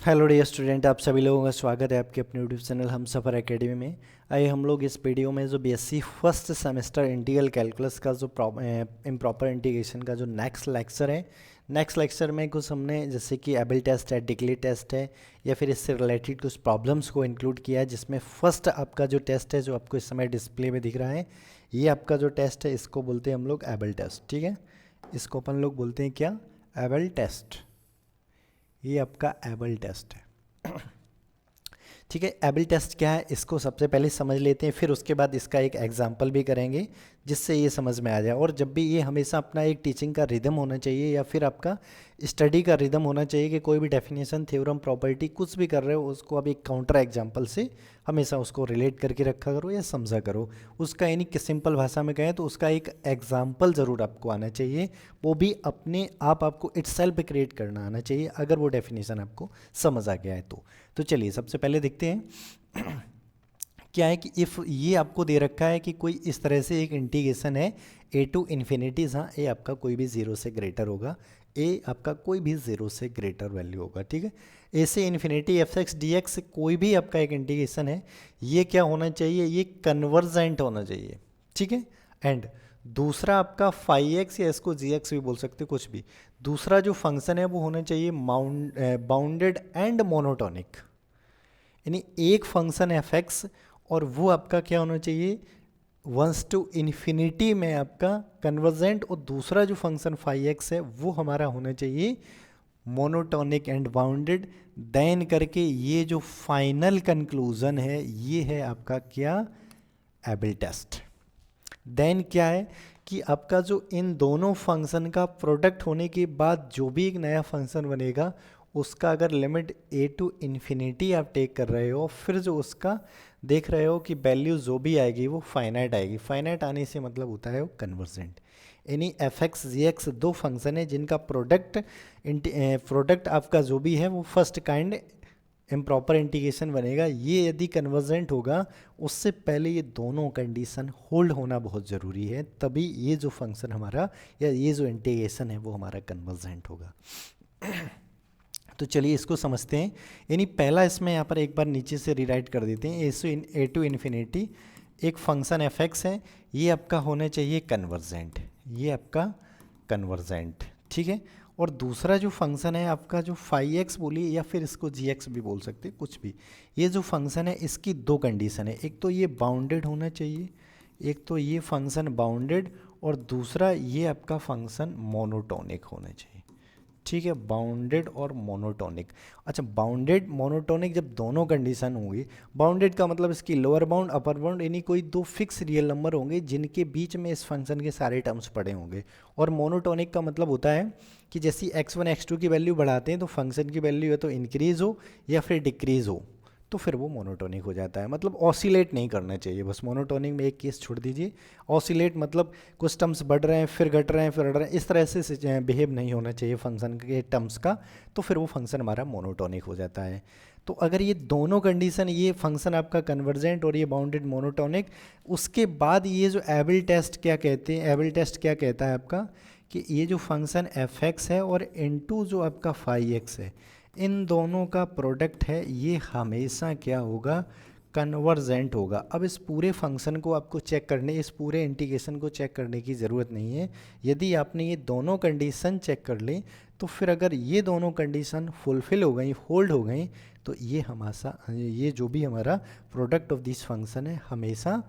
Hello dear student, आप सभी लोगों का स्वागत है आपके अपने यूट्यूब चैनल हम सफ़र एकेडमी में। आइए हम लोग इस वीडियो में जो BSc first semester integral calculus का जो इम्प्रॉपर इंटीग्रेशन का जो नेक्स्ट लेक्चर है, नेक्स्ट लेक्चर में कुछ हमने जैसे कि एबल टेस्ट है, डिक्ली टेस्ट है या फिर इससे रिलेटेड कुछ प्रॉब्लम्स को इंक्लूड किया है, जिसमें फर्स्ट आपका जो टेस्ट है जो आपको इस समय डिस्प्ले में दिख रहा है, ये आपका जो टेस्ट है इसको बोलते हैं हम लोग एबल टेस्ट। ठीक है, इसको अपन लोग बोलते हैं क्या? Abel test. ये आपका एबल टेस्ट है। ठीक है, एबल टेस्ट क्या है इसको सबसे पहले समझ लेते हैं, फिर उसके बाद इसका एक एग्जाम्पल भी करेंगे जिससे ये समझ में आ जाए। और जब भी ये हमेशा अपना एक टीचिंग का रिदम होना चाहिए या फिर आपका स्टडी का रिदम होना चाहिए कि कोई भी डेफिनेशन, थ्योरम, प्रॉपर्टी कुछ भी कर रहे हो उसको अब एक काउंटर एग्जाम्पल से हमेशा उसको रिलेट करके रखा करो या समझा करो। उसका यानी कि सिंपल भाषा में कहें तो उसका एक एग्जाम्पल ज़रूर आपको आना चाहिए, वो भी अपने आप आपको इटसेल्फ क्रिएट करना आना चाहिए अगर वो डेफिनेशन आपको समझ आ गया है तो चलिए सबसे पहले देखते हैं। क्या है कि इफ़ ये आपको दे रखा है कि कोई इस तरह से एक इंटीग्रेशन है ए टू इन्फिनिटी, जहाँ ए आपका कोई भी ज़ीरो से ग्रेटर होगा, ए आपका कोई भी ज़ीरो से ग्रेटर वैल्यू होगा। ठीक है, ए से infinity F X D x कोई भी आपका एक इंटीग्रेशन है, ये क्या होना चाहिए? ये कन्वर्जेंट होना चाहिए। ठीक है, एंड दूसरा आपका फाई एक्स या इसको जी एक्स भी बोल सकते हो, कुछ भी। दूसरा जो फंक्शन है वो होना चाहिए बाउंडेड एंड मोनोटोनिक, यानी एक फंक्शन एफ एक्स और वो आपका क्या होना चाहिए? वंस टू इन्फिनिटी में आपका कन्वर्जेंट, और दूसरा जो फंक्शन फाई एक्स है वो हमारा होना चाहिए मोनोटोनिक एंड बाउंडेड। देन करके ये जो फाइनल कंक्लूजन है ये है आपका क्या? Abel test. देन क्या है कि आपका जो इन दोनों फंक्शन का प्रोडक्ट होने के बाद जो भी एक नया फंक्शन बनेगा उसका अगर लिमिट ए टू इन्फिनिटी आप टेक कर रहे हो, फिर जो उसका देख रहे हो कि वैल्यू जो भी आएगी वो फाइनाइट आएगी। फाइनाइट आने से मतलब होता है वो कन्वर्जेंट। यानी एफ एक्स जी एक्स दो फंक्शन है जिनका प्रोडक्ट आपका जो भी है वो फर्स्ट काइंड इम्प्रॉपर इंटीग्रेशन बनेगा। ये यदि कन्वर्जेंट होगा उससे पहले ये दोनों कंडीशन होल्ड होना बहुत ज़रूरी है, तभी ये जो फंक्शन हमारा या ये जो इंटीग्रेशन है वो हमारा कन्वर्जेंट होगा। तो चलिए इसको समझते हैं। यानी पहला इसमें यहाँ पर एक बार नीचे से रीराइट कर देते हैं। ए टू इन्फिनिटी एक फंक्शन एफ एक्स है, ये आपका होना चाहिए कन्वर्जेंट, ये आपका कन्वर्जेंट। ठीक है, और दूसरा जो फंक्शन है आपका जो फाई एक्स बोलिए या फिर इसको जी एक्स भी बोल सकते हैं, कुछ भी। ये जो फंक्शन है इसकी दो कंडीशन है, एक तो ये बाउंडेड होना चाहिए, एक तो ये फंक्शन बाउंडेड, और दूसरा ये आपका फंक्शन मोनोटोनिक होना चाहिए। ठीक है, बाउंडेड और मोनोटोनिक। अच्छा, बाउंडेड मोनोटोनिक जब दोनों कंडीशन होंगी, बाउंडेड का मतलब इसकी लोअर बाउंड अपर बाउंड, यानी कोई दो फिक्स रियल नंबर होंगे जिनके बीच में इस फंक्शन के सारे टर्म्स पड़े होंगे। और मोनोटोनिक का मतलब होता है कि जैसी x1 x2 की वैल्यू बढ़ाते हैं तो फंक्शन की वैल्यू या तो इंक्रीज हो या फिर डिक्रीज हो, तो फिर वो मोनोटोनिक हो जाता है। मतलब ऑसिलेट नहीं करना चाहिए, बस मोनोटोनिक में एक केस छोड़ दीजिए। ऑसिलेट मतलब कुछ टर्म्स बढ़ रहे हैं फिर घट रहे हैं फिर बढ़ रहे हैं, इस तरह से बिहेव नहीं होना चाहिए फंक्शन के टर्म्स का, तो फिर वो फंक्शन हमारा मोनोटोनिक हो जाता है। तो अगर ये दोनों कंडीशन, ये फंक्शन आपका कन्वर्जेंट और ये बाउंडेड मोनोटोनिक, उसके बाद ये जो एबल टेस्ट क्या कहते हैं? एबल टेस्ट क्या कहता है आपका कि ये जो फंक्शन एफ एक्स है और इनटू जो आपका फाई एक्स है, इन दोनों का प्रोडक्ट है, ये हमेशा क्या होगा? कन्वर्जेंट होगा। अब इस पूरे फंक्शन को आपको चेक करने, इस पूरे इंटीग्रेशन को चेक करने की ज़रूरत नहीं है। यदि आपने ये दोनों कंडीशन चेक कर ली तो फिर अगर ये दोनों कंडीशन फुलफिल हो गई, होल्ड हो गई, तो ये हमेशा, ये जो भी हमारा प्रोडक्ट ऑफ दिस फंक्शन है हमेशा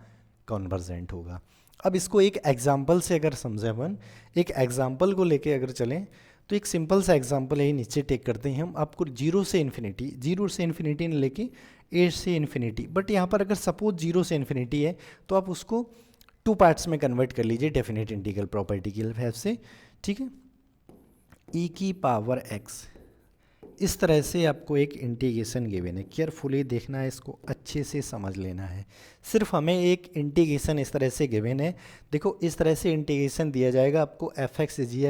कन्वर्जेंट होगा। अब इसको एक एग्जाम्पल से अगर समझें अपन, एक एग्जाम्पल को लेके अगर चलें तो एक सिंपल सा एग्जांपल यही नीचे टेक करते हैं हम। आपको जीरो से इन्फिनिटी ने लेके ए से इन्फिनिटी, बट यहाँ पर अगर सपोज जीरो से इन्फिनिटी है तो आप उसको टू पार्ट्स में कन्वर्ट कर लीजिए डेफिनेट इंटीग्रल प्रॉपर्टी की हेल्प से। ठीक है, ई की पावर एक्स, इस तरह से आपको एक इंटीग्रेशन गिवन है। केयरफुली देखना है, इसको अच्छे से समझ लेना है। सिर्फ हमें एक इंटीग्रेशन इस तरह से गिवन है, देखो इस तरह से इंटीग्रेशन दिया जाएगा आपको। एफ एक्स जी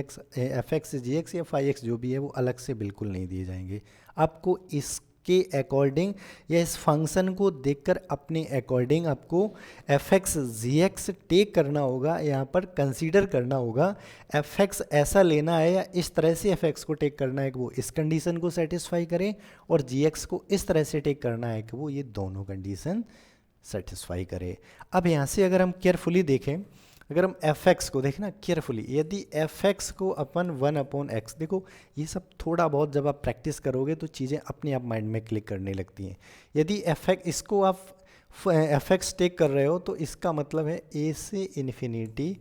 एक्स या फाई एक्स जो भी है वो अलग से बिल्कुल नहीं दिए जाएंगे, आपको इस के अकॉर्डिंग या इस फंक्शन को देखकर अपने अकॉर्डिंग आपको एफ एक्स जी एक्स टेक करना होगा, यहाँ पर कंसीडर करना होगा। एफ एक्स ऐसा लेना है या इस तरह से एफ एक्स को टेक करना है कि वो इस कंडीशन को सेटिस्फाई करे, और जी एक्स को इस तरह से टेक करना है कि वो ये दोनों कंडीशन सेटिस्फाई करे। अब यहाँ से अगर हम केयरफुली देखें, अगर हम एफ एक्स को देखें ना केयरफुली, यदि एफ एक्स को अपन 1/x, देखो ये सब थोड़ा बहुत जब आप प्रैक्टिस करोगे तो चीज़ें अपने आप माइंड में क्लिक करने लगती हैं। यदि एफ एक्स इसको आप एफ एक्स टेक कर रहे हो तो इसका मतलब है ए से इन्फिनिटी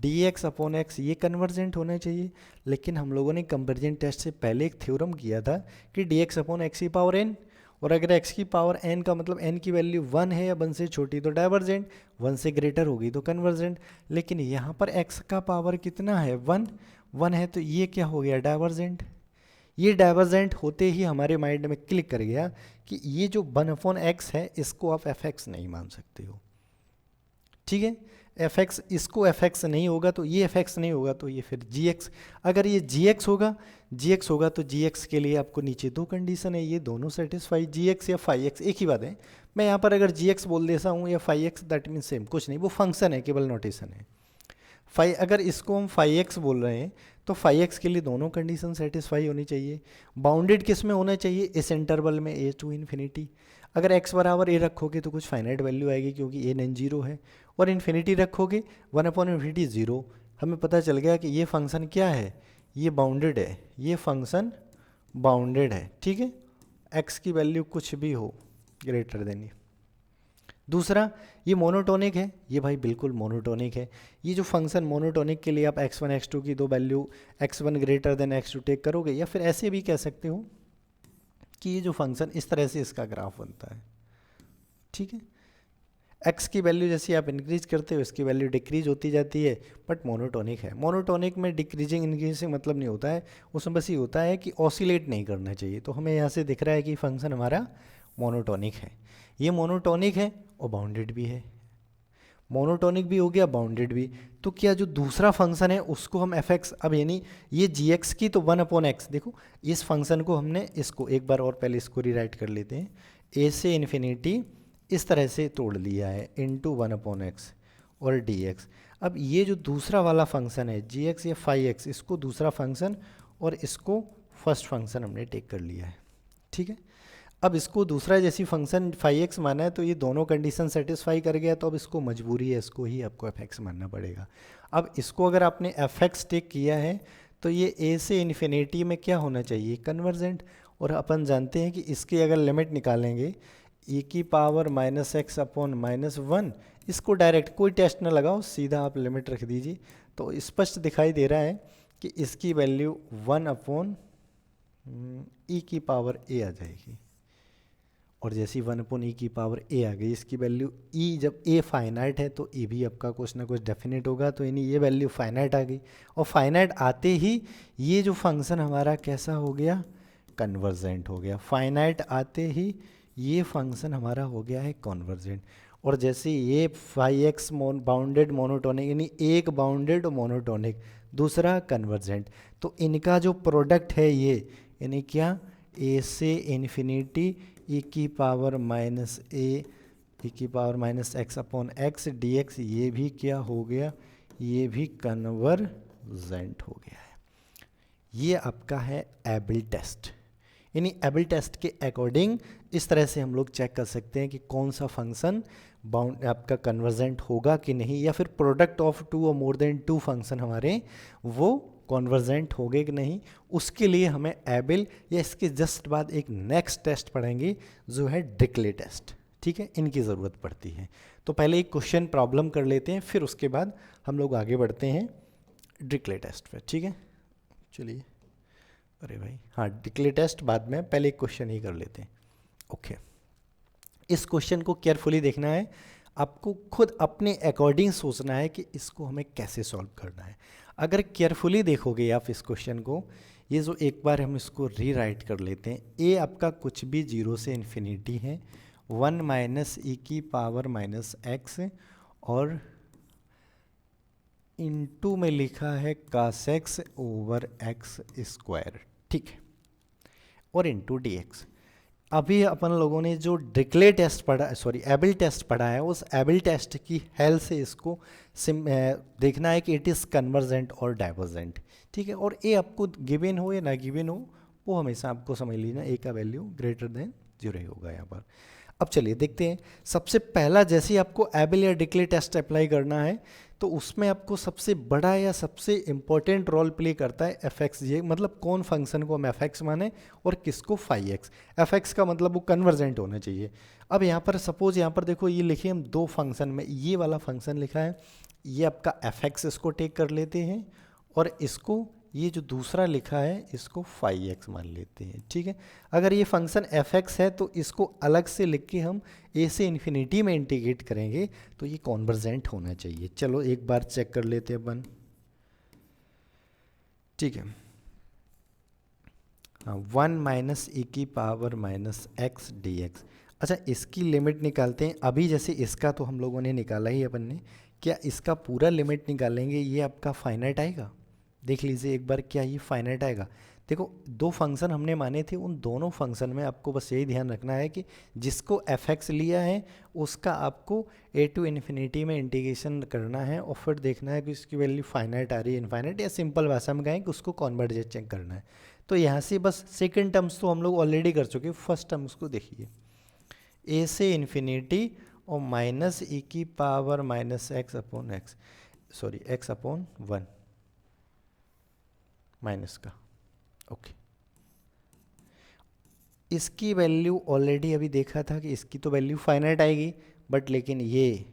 dx/x, ये कन्वर्जेंट होना चाहिए। लेकिन हम लोगों ने कंपेरिजन टेस्ट से पहले एक थ्योरम किया था कि dx/x⁴n, और अगर x की पावर n का मतलब n की वैल्यू 1 है या 1 से छोटी तो डाइवर्जेंट, 1 से ग्रेटर होगी तो कन्वर्जेंट। लेकिन यहाँ पर x का पावर कितना है 1 है, तो ये क्या हो गया डाइवर्जेंट। ये डाइवर्जेंट होते ही हमारे माइंड में क्लिक कर गया कि ये जो 1/x है इसको आप fx नहीं मान सकते हो, ठीक है। fx, इसको fx नहीं होगा तो ये fx नहीं होगा तो ये फिर gx, अगर ये gx होगा तो gx के लिए आपको नीचे दो कंडीशन है, ये दोनों सेटिस्फाई, gx या phi x एक ही बात है। मैं यहाँ पर अगर gx बोल देता हूँ या phi x, that mean same, कुछ नहीं, वो फंक्शन है, केवल नोटेशन है। अगर इसको हम phi x बोल रहे हैं तो phi x के लिए दोनों कंडीशन सेटिस्फाई होनी चाहिए। बाउंडेड किस में होना चाहिए, इस इंटरवल में a टू इन्फिनिटी। अगर x बराबर a रखोगे तो कुछ फाइनाइट वैल्यू आएगी क्योंकि a नॉन जीरो है, और इन्फिनिटी रखोगे 1/∞ 0। हमें पता चल गया कि ये फंक्शन क्या है, ये बाउंडेड है, ये फंक्शन बाउंडेड है, ठीक है। x की वैल्यू कुछ भी हो ग्रेटर देन ये। दूसरा, ये मोनोटोनिक है, ये भाई बिल्कुल मोनोटोनिक है। ये जो फंक्शन मोनोटोनिक के लिए आप x1 x2 की दो value x1 greater than x2 take करोगे, या फिर ऐसे भी कह सकते हो कि ये जो फंक्शन इस तरह से इसका ग्राफ बनता है, ठीक है। x की वैल्यू जैसे आप इंक्रीज करते हो इसकी वैल्यू डिक्रीज होती जाती है, बट मोनोटोनिक है। मोनोटोनिक में डिक्रीजिंग इंक्रीजिंग मतलब नहीं होता है, उसमें बस ये होता है कि ऑसिलेट नहीं करना चाहिए। तो हमें यहाँ से दिख रहा है कि फंक्शन हमारा मोनोटोनिक है, ये मोनोटोनिक है और बाउंडेड भी है। मोनोटोनिक भी हो गया, बाउंडेड भी, तो क्या जो दूसरा फंक्शन है उसको हम एफ एक्स, अब यानी ये जी एक्स की तो 1/x, देखो इस फंक्शन को हमने इसको एक बार और पहले इसको रीराइट कर लेते हैं, a से इन्फिनिटी इस तरह से तोड़ लिया है इंटू 1/x और dx। अब ये जो दूसरा वाला फंक्शन है जी एक्स या phi x, इसको दूसरा फंक्शन और इसको फर्स्ट फंक्शन हमने टेक कर लिया है, ठीक है। अब इसको दूसरा जैसी फंक्शन phi x माना है तो ये दोनों कंडीशन सेटिस्फाई कर गया, तो अब इसको मजबूरी है, इसको ही आपको एफ एक्स मानना पड़ेगा। अब इसको अगर आपने एफ एक्स टेक किया है तो ये a से इन्फिनिटी में क्या होना चाहिए, कन्वर्जेंट। और अपन जानते हैं कि इसकी अगर लिमिट निकालेंगे e⁻x/-1, इसको डायरेक्ट कोई टेस्ट ना लगाओ, सीधा आप लिमिट रख दीजिए तो स्पष्ट दिखाई दे रहा है कि इसकी वैल्यू 1/e⁻a आ जाएगी। और जैसी 1/e⁻a आ गई, इसकी वैल्यू e, जब a फाइनाइट है तो e भी आपका कुछ ना कुछ डेफिनेट होगा, तो यानी ये वैल्यू फाइनाइट आ गई। और फाइनाइट आते ही ये जो फंक्शन हमारा कैसा हो गया, कन्वर्जेंट हो गया। फाइनाइट आते ही ये फंक्शन हमारा हो गया है कन्वर्जेंट। और जैसे ये phi x बाउंडेड मोनोटोनिक, यानी एक बाउंडेड मोनोटोनिक, दूसरा कन्वर्जेंट, तो इनका जो प्रोडक्ट है ये, यानी क्या, a से इन्फिनिटी e⁻x/x dx, ये भी क्या हो गया, ये भी कन्वर्जेंट हो गया है। ये आपका है एबल टेस्ट। यानी एबल टेस्ट के अकॉर्डिंग इस तरह से हम लोग चेक कर सकते हैं कि कौन सा फंक्शन बाउंड आपका कन्वर्जेंट होगा कि नहीं, या फिर प्रोडक्ट ऑफ टू और मोर देन टू फंक्शन हमारे वो कन्वर्जेंट हो गए कि नहीं। उसके लिए हमें एबल, या इसके जस्ट बाद एक नेक्स्ट टेस्ट पढ़ेंगे जो है डिरिचलेट टेस्ट, ठीक है, इनकी ज़रूरत पड़ती है। तो पहले एक क्वेश्चन प्रॉब्लम कर लेते हैं, फिर उसके बाद हम लोग आगे बढ़ते हैं डिरिचलेट टेस्ट पे, ठीक है। चलिए, अरे भाई हाँ, डिरिचलेट टेस्ट बाद में, पहले एक क्वेश्चन ही कर लेते हैं। ओके, इस क्वेश्चन को केयरफुली देखना है, आपको खुद अपने अकॉर्डिंग सोचना है कि इसको हमें कैसे सॉल्व करना है। अगर केयरफुली देखोगे आप इस क्वेश्चन को, ये जो एक बार हम इसको रीराइट कर लेते हैं, ए आपका कुछ भी 0 से इन्फिनिटी है, 1 - e⁻x, और इनटू में लिखा है cos x/x², ठीक है, और इनटू dx। अभी अपन लोगों ने जो डिक्ले टेस्ट पढ़ा, सॉरी एबल टेस्ट पढ़ा है, उस एबल टेस्ट की हेल्प से इसको देखना है कि इट इज़ कन्वर्जेंट और डाइवर्जेंट, ठीक है। और ए आपको गिवन हो या ना गिवन हो, वो हमेशा आपको समझ लीजिए ए का वैल्यू ग्रेटर देन 0 ही होगा यहाँ पर। अब चलिए देखते हैं। सबसे पहला जैसे ही आपको एबल या डिक्ले टेस्ट अप्लाई करना है तो उसमें आपको सबसे बड़ा या सबसे इम्पोर्टेंट रोल प्ले करता है एफ एक्स जी, मतलब कौन फंक्शन को हम एफ एक्स माने और किसको फाई एक्स। एफ एक्स का मतलब वो कन्वर्जेंट होना चाहिए। अब यहाँ पर सपोज यहाँ पर देखो ये लिखे हम दो फंक्शन में, ये वाला फंक्शन लिखा है, ये आपका एफ एक्स, इसको टेक कर लेते हैं और इसको ये जो दूसरा लिखा है इसको फाई एक्स मान लेते हैं, ठीक है। अगर ये फंक्शन एफ एक्स है तो इसको अलग से लिख के हम ए से इन्फिनिटी में इंटीग्रेट करेंगे तो ये कॉन्वर्जेंट होना चाहिए। चलो एक बार चेक कर लेते हैं अपन, ठीक है। हाँ, 1 माइनस ई की power minus x D x. अच्छा इसकी लिमिट निकालते हैं। अभी जैसे इसका तो हम लोगों ने निकाला ही अपन ने, क्या इसका पूरा लिमिट निकालेंगे ये आपका फाइनाइट आएगा? देख लीजिए एक बार, क्या ये फाइनाइट आएगा? देखो दो फंक्शन हमने माने थे, उन दोनों फंक्शन में आपको बस यही ध्यान रखना है कि जिसको एफ एक्स लिया है उसका आपको ए टू इन्फिनिटी में इंटीग्रेशन करना है और फिर देखना है कि इसकी वैल्यू फाइनाइट आ रही है इनफाइनाइट, या सिंपल भाषा में कहें कि उसको कॉन्वर्जेंट चेक करना है। तो यहाँ से बस सेकेंड टर्म्स तो हम लोग ऑलरेडी कर चुके, फर्स्ट टर्म्स को देखिए, ए से इन्फिनिटी और माइनस ई की power minus x upon x, sorry x upon 1 minus का, ओके। इसकी वैल्यू ऑलरेडी अभी देखा था कि इसकी तो वैल्यू फाइनाइट आएगी, बट लेकिन ये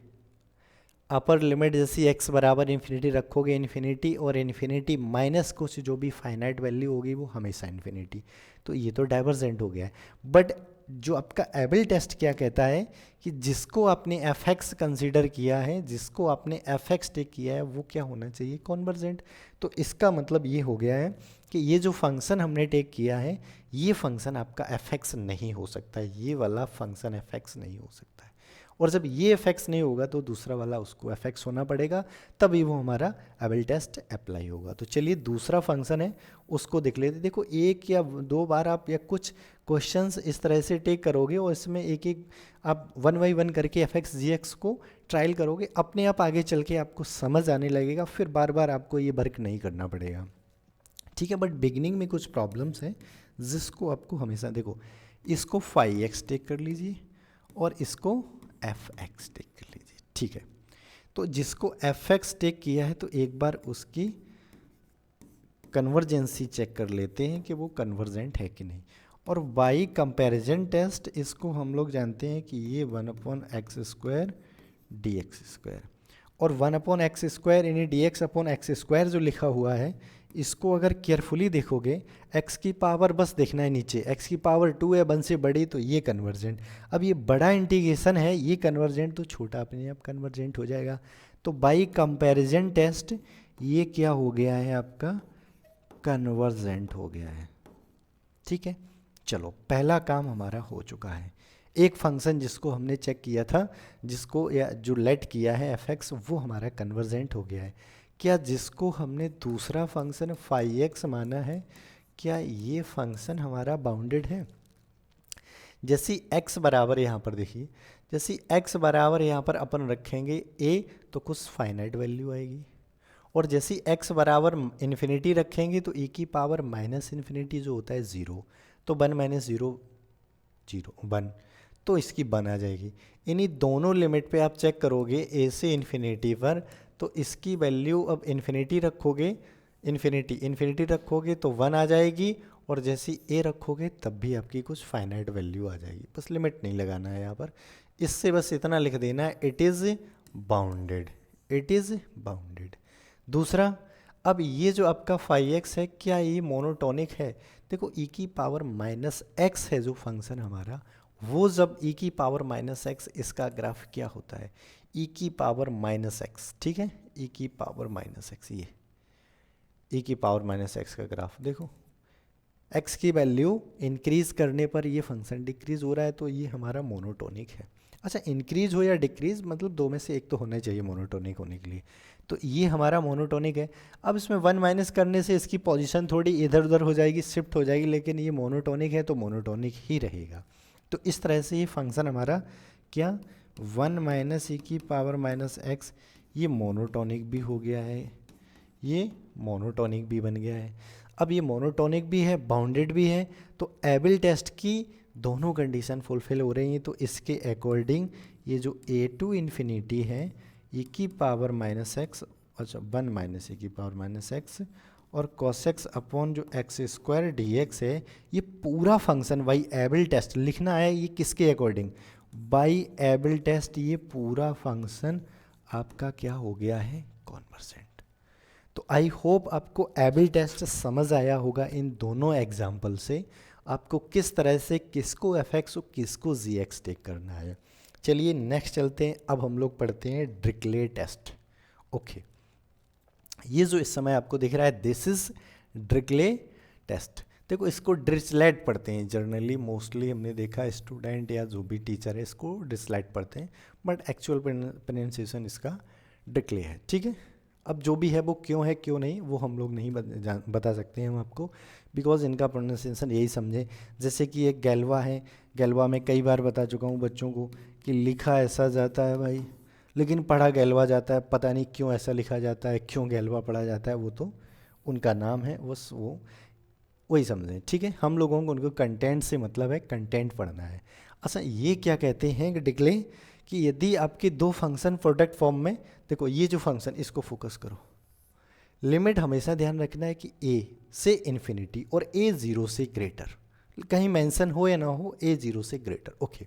अपर लिमिट जैसी x बराबर इन्फिनिटी रखोगे इन्फिनिटी और इन्फिनिटी माइनस कुछ जो भी फाइनाइट वैल्यू होगी वो हमेशा इन्फिनिटी, तो ये तो डाइवर्जेंट हो गया है। बट जो आपका एबल टेस्ट क्या कहता है कि जिसको आपने एफ एक्स कंसिडर किया है, जिसको आपने एफ एक्स टेक किया है वो क्या होना चाहिए? कॉन्वर्जेंट। तो इसका मतलब ये हो गया है कि ये जो फंक्शन हमने टेक किया है ये फंक्शन आपका एफ एक्स नहीं हो सकता है, ये वाला फंक्शन एफ एक्स नहीं हो सकता है। और जब ये एफ एक्स नहीं होगा तो दूसरा वाला उसको एफ एक्स होना पड़ेगा, तभी वो हमारा एबल टेस्ट अप्लाई होगा। तो चलिए दूसरा फंक्शन है उसको देख लेते। देखो एक या दो बार आप या कुछ क्वेश्चंस इस तरह से टेक करोगे और इसमें एक एक आप 1 बाई 1 करके एफ एक्स जी एक्स को ट्रायल करोगे, अपने आप आगे चल के आपको समझ आने लगेगा, फिर बार बार आपको ये वर्क नहीं करना पड़ेगा, ठीक है। बट बिगिनिंग में कुछ प्रॉब्लम्स हैं जिसको आपको हमेशा, देखो इसको फाई एक्स टेक कर लीजिए और इसको एफ एक्स टेक कर लीजिए, ठीक है। तो जिसको एफ एक्स टेक किया है तो एक बार उसकी कन्वर्जेंसी चेक कर लेते हैं कि वो कन्वर्जेंट है कि नहीं। और बाई कंपैरिजन टेस्ट इसको हम लोग जानते हैं कि ये 1 upon x square D x square, और 1 अपॉन एक्स स्क्वायर यानी D x upon x square जो लिखा हुआ है इसको अगर केयरफुली देखोगे, x की पावर बस देखना है नीचे, x की पावर 2 है 1 से बड़ी, तो ये कन्वर्जेंट। अब ये बड़ा इंटीग्रेशन है, ये कन्वर्जेंट, तो छोटा अपने आप कन्वर्जेंट हो जाएगा। तो बाई कंपैरिजन टेस्ट ये क्या हो गया है आपका? कन्वर्जेंट हो गया है, ठीक है। चलो पहला काम हमारा हो चुका है। एक फंक्शन जिसको हमने चेक किया था, जिसको या जो लेट किया है एफ एक्स, वो हमारा कन्वर्जेंट हो गया है। क्या जिसको हमने दूसरा फंक्शन फाई एक्स माना है, क्या ये फंक्शन हमारा बाउंडेड है? जैसी x बराबर यहाँ पर देखिए, जैसी x बराबर यहाँ पर अपन रखेंगे a तो कुछ फाइनाइट वैल्यू आएगी, और जैसी x बराबर इन्फिनिटी रखेंगे तो e की पावर माइनस इन्फिनिटी जो होता है 0, तो 1 माइनस 0 0 1, तो इसकी 1 आ जाएगी। इन्हीं दोनों लिमिट पे आप चेक करोगे a से इन्फिनिटी पर, तो इसकी वैल्यू अब इन्फिनिटी रखोगे, इन्फिनिटी रखोगे तो 1 आ जाएगी, और जैसी a रखोगे तब भी आपकी कुछ फाइनाइट वैल्यू आ जाएगी। बस लिमिट नहीं लगाना है यहाँ पर, इससे बस इतना लिख देना है, it is bounded, it is bounded. दूसरा, अब ये जो आपका फाई एक्स है क्या ये मोनोटोनिक है? देखो e की पावर माइनस एक्स है जो फंक्शन हमारा, वो जब e की पावर माइनस एक्स, इसका ग्राफ क्या होता है? e की पावर माइनस एक्स, ठीक है, e की पावर माइनस एक्स, ये e की पावर माइनस एक्स का ग्राफ देखो, x की वैल्यू इंक्रीज करने पर ये फंक्शन डिक्रीज हो रहा है, तो ये हमारा मोनोटोनिक है। अच्छा इंक्रीज हो या डिक्रीज, मतलब दो में से एक तो होना चाहिए मोनोटोनिक होने के लिए, तो ये हमारा मोनोटोनिक है। अब इसमें 1 माइनस करने से इसकी पोजीशन थोड़ी इधर उधर हो जाएगी, शिफ्ट हो जाएगी, लेकिन ये मोनोटोनिक है तो मोनोटोनिक ही रहेगा। तो इस तरह से ये फंक्शन हमारा क्या 1 माइनस ई की पावर माइनस एक्स, ये मोनोटोनिक भी हो गया है, ये मोनोटोनिक भी बन गया है। अब ये मोनोटोनिक भी है, बाउंडेड भी है, तो एबल टेस्ट की दोनों कंडीशन फुलफिल हो रही हैं। तो इसके अकॉर्डिंग ये जो ए टू इन्फिनिटी है ई की पावर माइनस एक्स, अच्छा 1 माइनस ई की पावर माइनस एक्स और कॉस एक्स अपॉन जो एक्स स्क्वायर डी एक्स है, ये पूरा फंक्शन बाई एबल टेस्ट लिखना है। ये किसके अकॉर्डिंग? बाई एबल टेस्ट ये पूरा फंक्शन आपका क्या हो गया है? कॉन्वर्जेंट। तो आई होप आपको एबल टेस्ट समझ आया होगा इन दोनों एग्जाम्पल से, आपको किस तरह से किसको एफ एक्स और किसको जी एक्स टेक करना है। चलिए नेक्स्ट चलते हैं। अब हम लोग पढ़ते हैं ड्रिकले टेस्ट। ओके, ये जो इस समय आपको दिख रहा है दिस इज ड्रिकले टेस्ट। देखो इसको ड्रिचलेट पढ़ते हैं जनरली, मोस्टली हमने देखा स्टूडेंट या जो भी टीचर है इसको ड्रिचलेट पढ़ते हैं, बट एक्चुअल प्रोनाउंसिएशन इसका ड्रिकले है। ठीक है, अब जो भी है वो क्यों है क्यों नहीं वो हम लोग नहीं बता सकते हैं हम आपको, बिकॉज इनका प्रोनाउंसिएशन यही समझे। जैसे कि एक गैल्वा है, गैल्वा में कई बार बता चुका हूँ बच्चों को कि लिखा ऐसा जाता है भाई, लेकिन पढ़ा गैल्वा जाता है। पता नहीं क्यों ऐसा लिखा जाता है, क्यों गैल्वा पढ़ा जाता है, वो तो उनका नाम है, बस वो वही समझें। ठीक है, हम लोगों को उनको कंटेंट से मतलब है, कंटेंट पढ़ना है। अच्छा, ये क्या कहते हैं कि डिक्ले कि यदि आपके दो फंक्शन प्रोडक्ट फॉर्म में, देखो ये जो फंक्शन इसको फोकस करो, लिमिट हमेशा ध्यान रखना है कि ए से इन्फिनिटी और ए जीरो से ग्रेटर, कहीं मेंशन हो या ना हो, ए जीरो से ग्रेटर। ओके,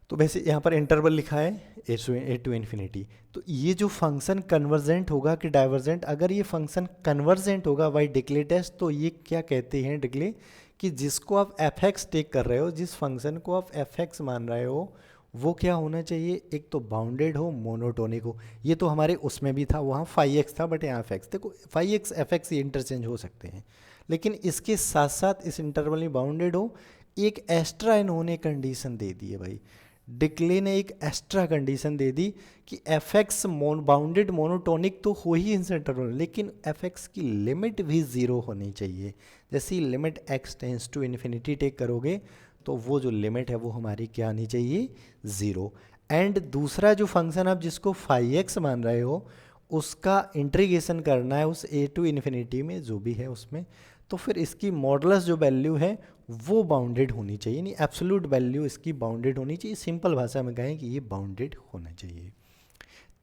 तो वैसे यहाँ पर इंटरवल लिखा है ए टू इन्फिनिटी। तो ये जो फंक्शन कन्वर्जेंट होगा कि डाइवर्जेंट, अगर ये फंक्शन कन्वर्जेंट होगा बाई डिक्ले टेस्ट, तो ये क्या कहते हैं डिक्ले कि जिसको आप एफ एक्स टेक कर रहे हो, जिस फंक्शन को आप एफ एक्स मान रहे हो, वो क्या होना चाहिए? एक तो बाउंडेड हो, मोनोटोनिक हो। ये तो हमारे उसमें भी था, वहाँ फाई एक्स था, बट यहाँ एफ एक्स। देखो फाई एक्स एफ एक्स ये इंटरचेंज हो सकते हैं, लेकिन इसके साथ साथ इस इंटरवल में बाउंडेड हो। एक एक्स्ट्रा इन्होंने कंडीशन दे दी है भाई, डिक्ले ने एक एक्स्ट्रा कंडीशन दे दी कि एफ एक्स बाउंडेड मोनोटोनिक तो हो ही इस इंटरवल, लेकिन एफ एक्स की लिमिट भी ज़ीरो होनी चाहिए। जैसे ही limit X tends to infinity take करोगे तो वो जो लिमिट है वो हमारी क्या आनी चाहिए? ज़ीरो। एंड दूसरा जो फंक्शन आप जिसको फाई एक्स मान रहे हो, उसका इंटीग्रेशन करना है उस ए टू इन्फिनिटी में जो भी है उसमें, तो फिर इसकी मॉडुलस जो वैल्यू है वो बाउंडेड होनी चाहिए, नहीं एब्सोल्यूट वैल्यू इसकी बाउंडेड होनी चाहिए। सिंपल भाषा में कहें कि ये बाउंडेड होना चाहिए,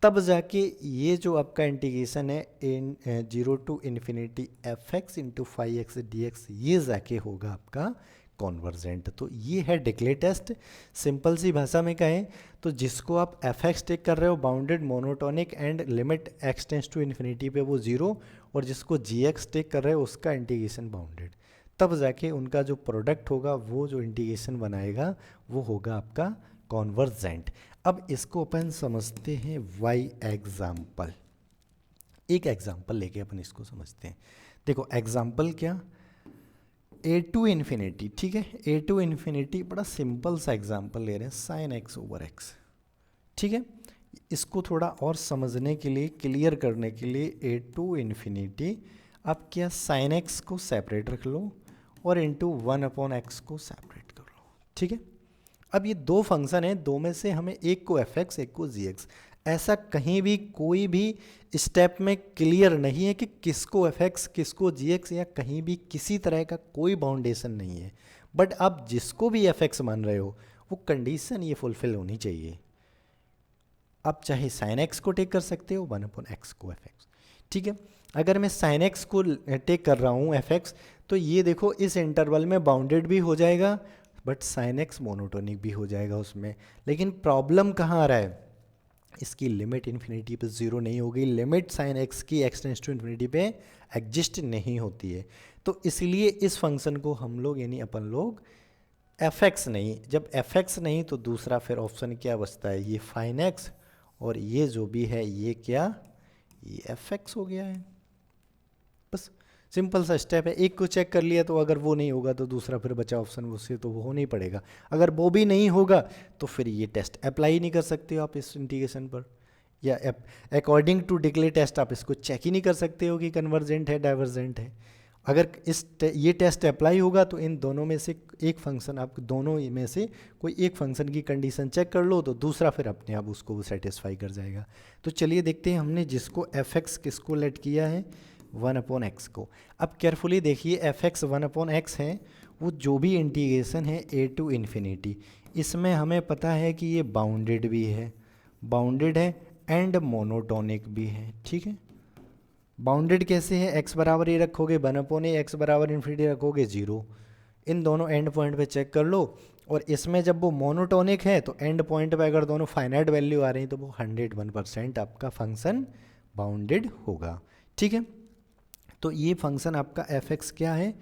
तब जाके ये जो आपका इंटीग्रेशन है in zero to infinity F X into phi X D X, ये जाके होगा आपका कॉन्वर्जेंट। तो ये है डिक्ले टेस्ट। सिंपल सी भाषा में कहें तो जिसको आप एफ एक्स टेक कर रहे हो bounded monotonic and limit X tends to infinity पे वो जीरो, और जिसको जी एक्स टेक कर रहे हो उसका इंटीग्रेशन बाउंडेड, तब जाके उनका जो प्रोडक्ट होगा वो जो इंटीग्रेशन बनाएगा वो होगा आपका कॉन्वर्जेंट। अब इसको अपन समझते हैं वाई एग्जाम्पल। एक एग्जाम्पल लेके अपन इसको समझते हैं। देखो एग्जाम्पल क्या, ए टू इन्फिनिटी। ठीक है, ए टू इन्फिनिटी बड़ा सिंपल सा एग्जाम्पल ले रहे हैं, साइन एक्स ओवर एक्स। ठीक है, इसको थोड़ा और समझने के लिए, क्लियर करने के लिए, ए टू इन्फिनिटी आप क्या साइन एक्स को सेपरेट रख लो और इंटू 1/x को सेपरेट कर लो। ठीक है, अब ये दो फंक्शन है, दो में से हमें एक को एफ एक्स एक को जी एक्स, ऐसा कहीं भी कोई भी स्टेप में क्लियर नहीं है कि किसको एफ एक्स किसको जी एक्स, या कहीं भी किसी तरह का कोई बाउंडेशन नहीं है। बट आप जिसको भी एफ एक्स मान रहे हो वो कंडीशन ये फुलफिल होनी चाहिए। आप चाहे साइन एक्स को टेक कर सकते हो 1/x को एफ एक्स। ठीक है, अगर मैं साइन एक्स को टेक कर रहा हूँ एफ एक्स, तो ये देखो इस इंटरवल में बाउंडेड भी हो जाएगा बट साइन एक्स मोनोटोनिक भी हो जाएगा उसमें। लेकिन प्रॉब्लम कहाँ आ रहा है, इसकी लिमिट इन्फिनिटी पे ज़ीरो नहीं होगी, लिमिट साइन एक्स की एक्स टेंस टू इन्फिनिटी पे एग्जिस्ट नहीं होती है। तो इसलिए इस फंक्शन को हम लोग यानी अपन लोग एफ एक्स नहीं, जब एफ एक्स नहीं तो दूसरा फिर ऑप्शन क्या बचता है, ये फाइन एक्स, और ये जो भी है ये क्या, ये एफ एक्स हो गया है। बस सिंपल सा स्टेप है, एक को चेक कर लिया तो अगर वो नहीं होगा तो दूसरा फिर बचा ऑप्शन उससे तो वो होना ही पड़ेगा। अगर वो भी नहीं होगा तो फिर ये टेस्ट अप्लाई नहीं कर सकते हो आप इस इंटीग्रेशन पर, या अकॉर्डिंग टू डिक्ले टेस्ट आप इसको चेक ही नहीं कर सकते हो कि कन्वर्जेंट है डाइवर्जेंट है। अगर ये टेस्ट अप्लाई होगा तो इन दोनों में से एक फंक्शन, आप दोनों में से कोई एक फंक्शन की कंडीशन चेक कर लो तो दूसरा फिर अपने आप उसको सेटिस्फाई कर जाएगा। तो चलिए देखते हैं हमने जिसको fx किसको लेट किया है 1/x को। अब केयरफुली देखिए fx 1/x है, वो जो भी इंटीग्रेशन है a टू इन्फिनिटी, इसमें हमें पता है कि ये बाउंडेड भी है, बाउंडेड है एंड मोनोटोनिक भी है। ठीक है, बाउंडेड कैसे है, x बराबर ये रखोगे 1/a, x बराबर इन्फिनिटी रखोगे 0, इन दोनों एंड पॉइंट पे चेक कर लो। और इसमें जब वो मोनोटोनिक है तो एंड पॉइंट पे अगर दोनों फाइनाइट वैल्यू आ रही हैं तो वो 101% आपका फंक्शन बाउंडेड होगा। ठीक है, तो ये फंक्शन आपका fx क्या है,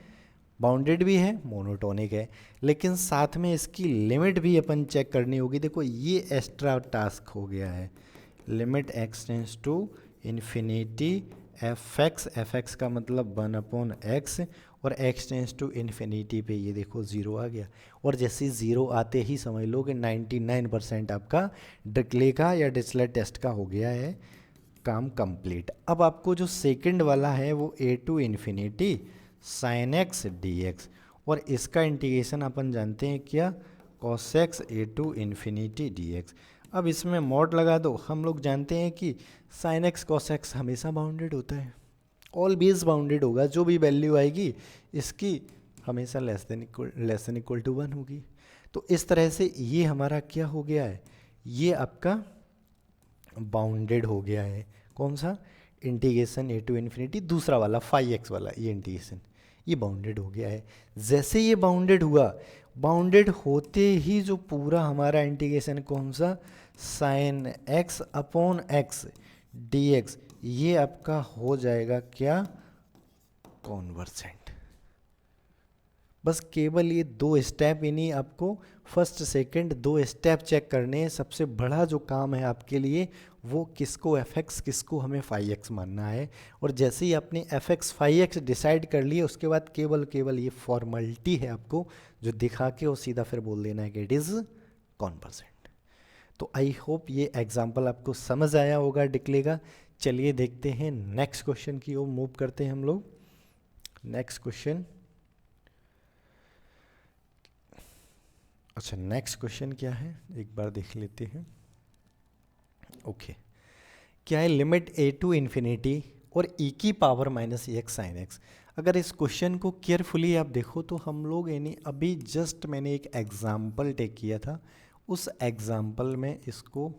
बाउंडेड भी है, मोनोटोनिक है, लेकिन साथ में इसकी लिमिट भी अपन चेक करनी होगी। देखो ये एक्स्ट्रा टास्क हो गया है, limit x tends to infinity fx का मतलब 1/x और x टेंस टू इन्फिनिटी पे ये देखो 0 आ गया। और जैसे 0 आते ही समझ लो कि 99% आपका डिक्ले का या डिरिचलेट टेस्ट का हो गया है काम कंप्लीट। अब आपको जो सेकंड वाला है वो a to infinity sin x dx, और इसका इंटीग्रेशन अपन जानते हैं क्या, cos x a to infinity dx। अब इसमें मॉड लगा दो, हम लोग जानते हैं कि sin x cos x हमेशा बाउंडेड होता है, ऑलवेज बाउंडेड होगा, जो भी वैल्यू आएगी इसकी हमेशा लेस देन इक्वल टू 1 होगी। तो इस तरह से ये हमारा क्या हो गया है, ये आपका बाउंडेड हो गया है। कौन सा, इंटीग्रेशन a टू इन्फिनिटी दूसरा वाला 5x वाला, ये इंटीग्रेशन ये बाउंडेड हो गया है। जैसे ये बाउंडेड हुआ, बाउंडेड होते ही जो पूरा हमारा इंटीग्रेशन कौन सा, sin x upon x dx, ये आपका हो जाएगा क्या, कॉन्वर्जेंट। बस केवल ये 2 स्टेप, इन्हीं आपको फर्स्ट सेकंड 2 स्टेप चेक करने हैं। सबसे बड़ा जो काम है आपके लिए वो किसको fx, किसको हमें 5x मानना है। और जैसे ही आपने fx 5x डिसाइड कर लिए उसके बाद केवल ये फॉर्मेलिटी है आपको जो दिखा के और सीधा फिर बोल देना है कि इट इज़ कॉन्वर्जेंट। तो आई होप ये एग्जाम्पल आपको समझ आया होगा डिक्ले का। चलिए देखते हैं नेक्स्ट क्वेश्चन की ओर मूव करते हैं हम लोग। नेक्स्ट क्वेश्चन, अच्छा नेक्स्ट क्वेश्चन क्या है एक बार देख लेते हैं। ओके, क्या है, लिमिट a टू इन्फिनिटी और e की power minus x sine x. अगर इस क्वेश्चन को केयरफुली आप देखो तो हम लोग यानी अभी जस्ट मैंने एक एग्जाम्पल टेक किया था, उस एग्जाम्पल में इसको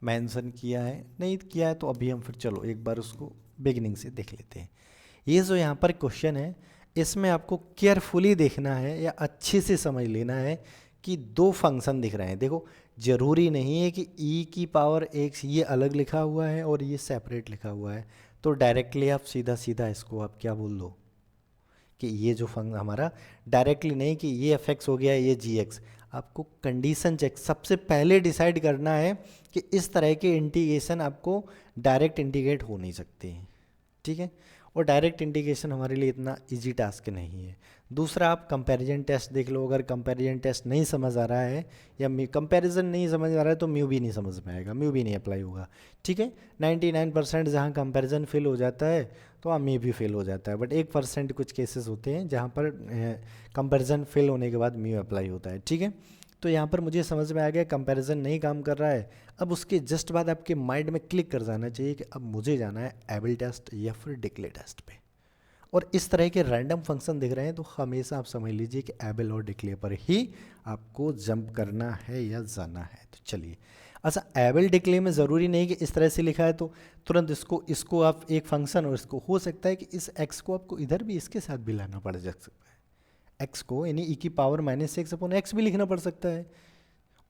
मेंशन किया है, नहीं किया है तो अभी हम फिर चलो एक बार उसको बिगिनिंग से देख लेते हैं। ये जो यहाँ पर क्वेश्चन है इसमें आपको केयरफुली देखना है या अच्छे से समझ लेना है कि 2 फंक्शन दिख रहे हैं। देखो ज़रूरी नहीं है कि e की पावर x ये अलग लिखा हुआ है और ये सेपरेट लिखा हुआ है, तो डायरेक्टली आप सीधा इसको आप क्या बोल दो कि ये जो फंक्शन हमारा डायरेक्टली नहीं कि ये fx हो गया ये gx। आपको कंडीशन चेक सबसे पहले डिसाइड करना है कि इस तरह के इंटीग्रेशन आपको डायरेक्ट इंटीग्रेट हो नहीं सकते हैं। ठीक है, और डायरेक्ट इंटीग्रेशन हमारे लिए इतना इजी टास्क नहीं है। दूसरा, आप कंपैरिजन टेस्ट देख लो, अगर कंपैरिजन टेस्ट नहीं समझ आ रहा है या कंपैरिजन नहीं समझ आ रहा है तो म्यू भी नहीं समझ में आएगा, म्यू भी नहीं अप्लाई होगा। ठीक है, 99% जहाँ कंपैरिजन फेल हो जाता है तो म्यू भी फेल हो जाता है, बट 1% कुछ केसेस होते हैं जहाँ पर कंपैरिजन फेल होने के बाद म्यू अप्लाई होता है। ठीक है, तो यहाँ पर मुझे समझ में आ गया कंपैरिजन नहीं काम कर रहा है। अब उसके जस्ट बाद आपके माइंड में क्लिक कर जाना चाहिए कि अब मुझे जाना है एबल टेस्ट या फिर डिक्ले टेस्ट पे। और इस तरह के रैंडम फंक्शन दिख रहे हैं तो हमेशा आप समझ लीजिए कि एबल और डिक्ले पर ही आपको जंप करना है या जाना है। तो चलिए, अच्छा एबल डिक्ले में ज़रूरी नहीं कि इस तरह से लिखा है तो तुरंत इसको आप एक फंक्शन, और इसको हो सकता है कि इस एक्स को आपको इधर भी इसके साथ भी लाना पड़ जा सकता है, एक्स को यानी ई की power minus x upon x भी लिखना पड़ सकता है।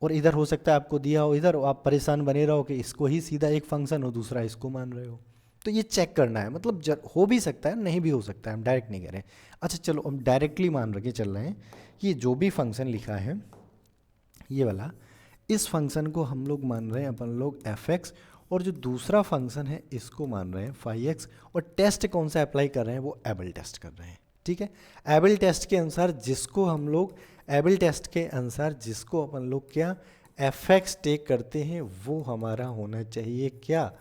और इधर हो सकता है आपको दिया हो इधर, आप परेशान बने रहो कि इसको ही सीधा एक फंक्शन हो दूसरा इसको मान रहे हो। तो ये चेक करना है, मतलब हो भी सकता है नहीं भी हो सकता है, हम डायरेक्ट नहीं करें। अच्छा चलो हम डायरेक्टली मान रखे चल रहे हैं कि जो भी फंक्शन लिखा है ये वाला, इस फंक्शन को हम लोग मान रहे हैं अपन लोग fx, और जो दूसरा फंक्शन है इसको मान रहे हैं 5x, और टेस्ट कौन सा अप्लाई कर रहे हैं वो एबल टेस्ट कर रहे हैं। ठीक है, एबल टेस्ट के अनुसार जिसको हम लोग एबल टेस्ट के अनुसार जिसको अपन लोग क्या fx टेक करते हैं वो हमारा होना चाहिए क्या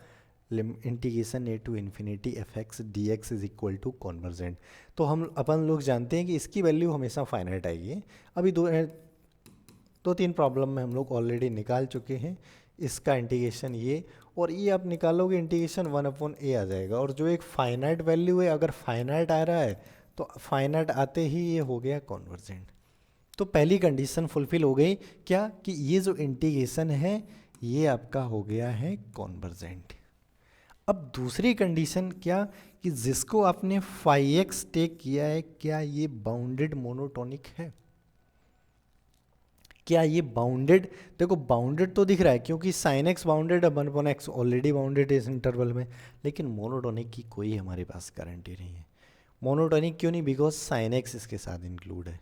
integration A to infinity F X D X is equal to convergent. तो हम अपन लोग जानते हैं कि इसकी वैल्यू हमेशा फाइनाइट आएगी। अभी दो तीन प्रॉब्लम में हम लोग ऑलरेडी निकाल चुके हैं इसका इंटीग्रेशन ये, और ये आप निकालोगे इंटीग्रेशन 1/a आ जाएगा। और जो एक फाइनाइट वैल्यू है, अगर फाइनाइट आ रहा है तो फाइनाइट आते ही ये हो गया कॉन्वर्जेंट। तो पहली कंडीशन फुलफिल हो गई क्या, कि ये जो इंटीग्रेशन है ये आपका हो गया है कॉन्वर्जेंट। अब दूसरी कंडीशन क्या, कि जिसको आपने फाई एक्स टेक किया है क्या ये बाउंडेड मोनोटोनिक है, क्या ये बाउंडेड, देखो बाउंडेड तो दिख रहा है क्योंकि साइन एक्स बाउंडेड है, 1/x ऑलरेडी बाउंडेड है इस इंटरवल में, लेकिन मोनोटोनिक की कोई हमारे पास गारंटी नहीं है। मोनोटोनिक क्यों नहीं, बिकॉज साइन एक्स इसके साथ इंक्लूड है।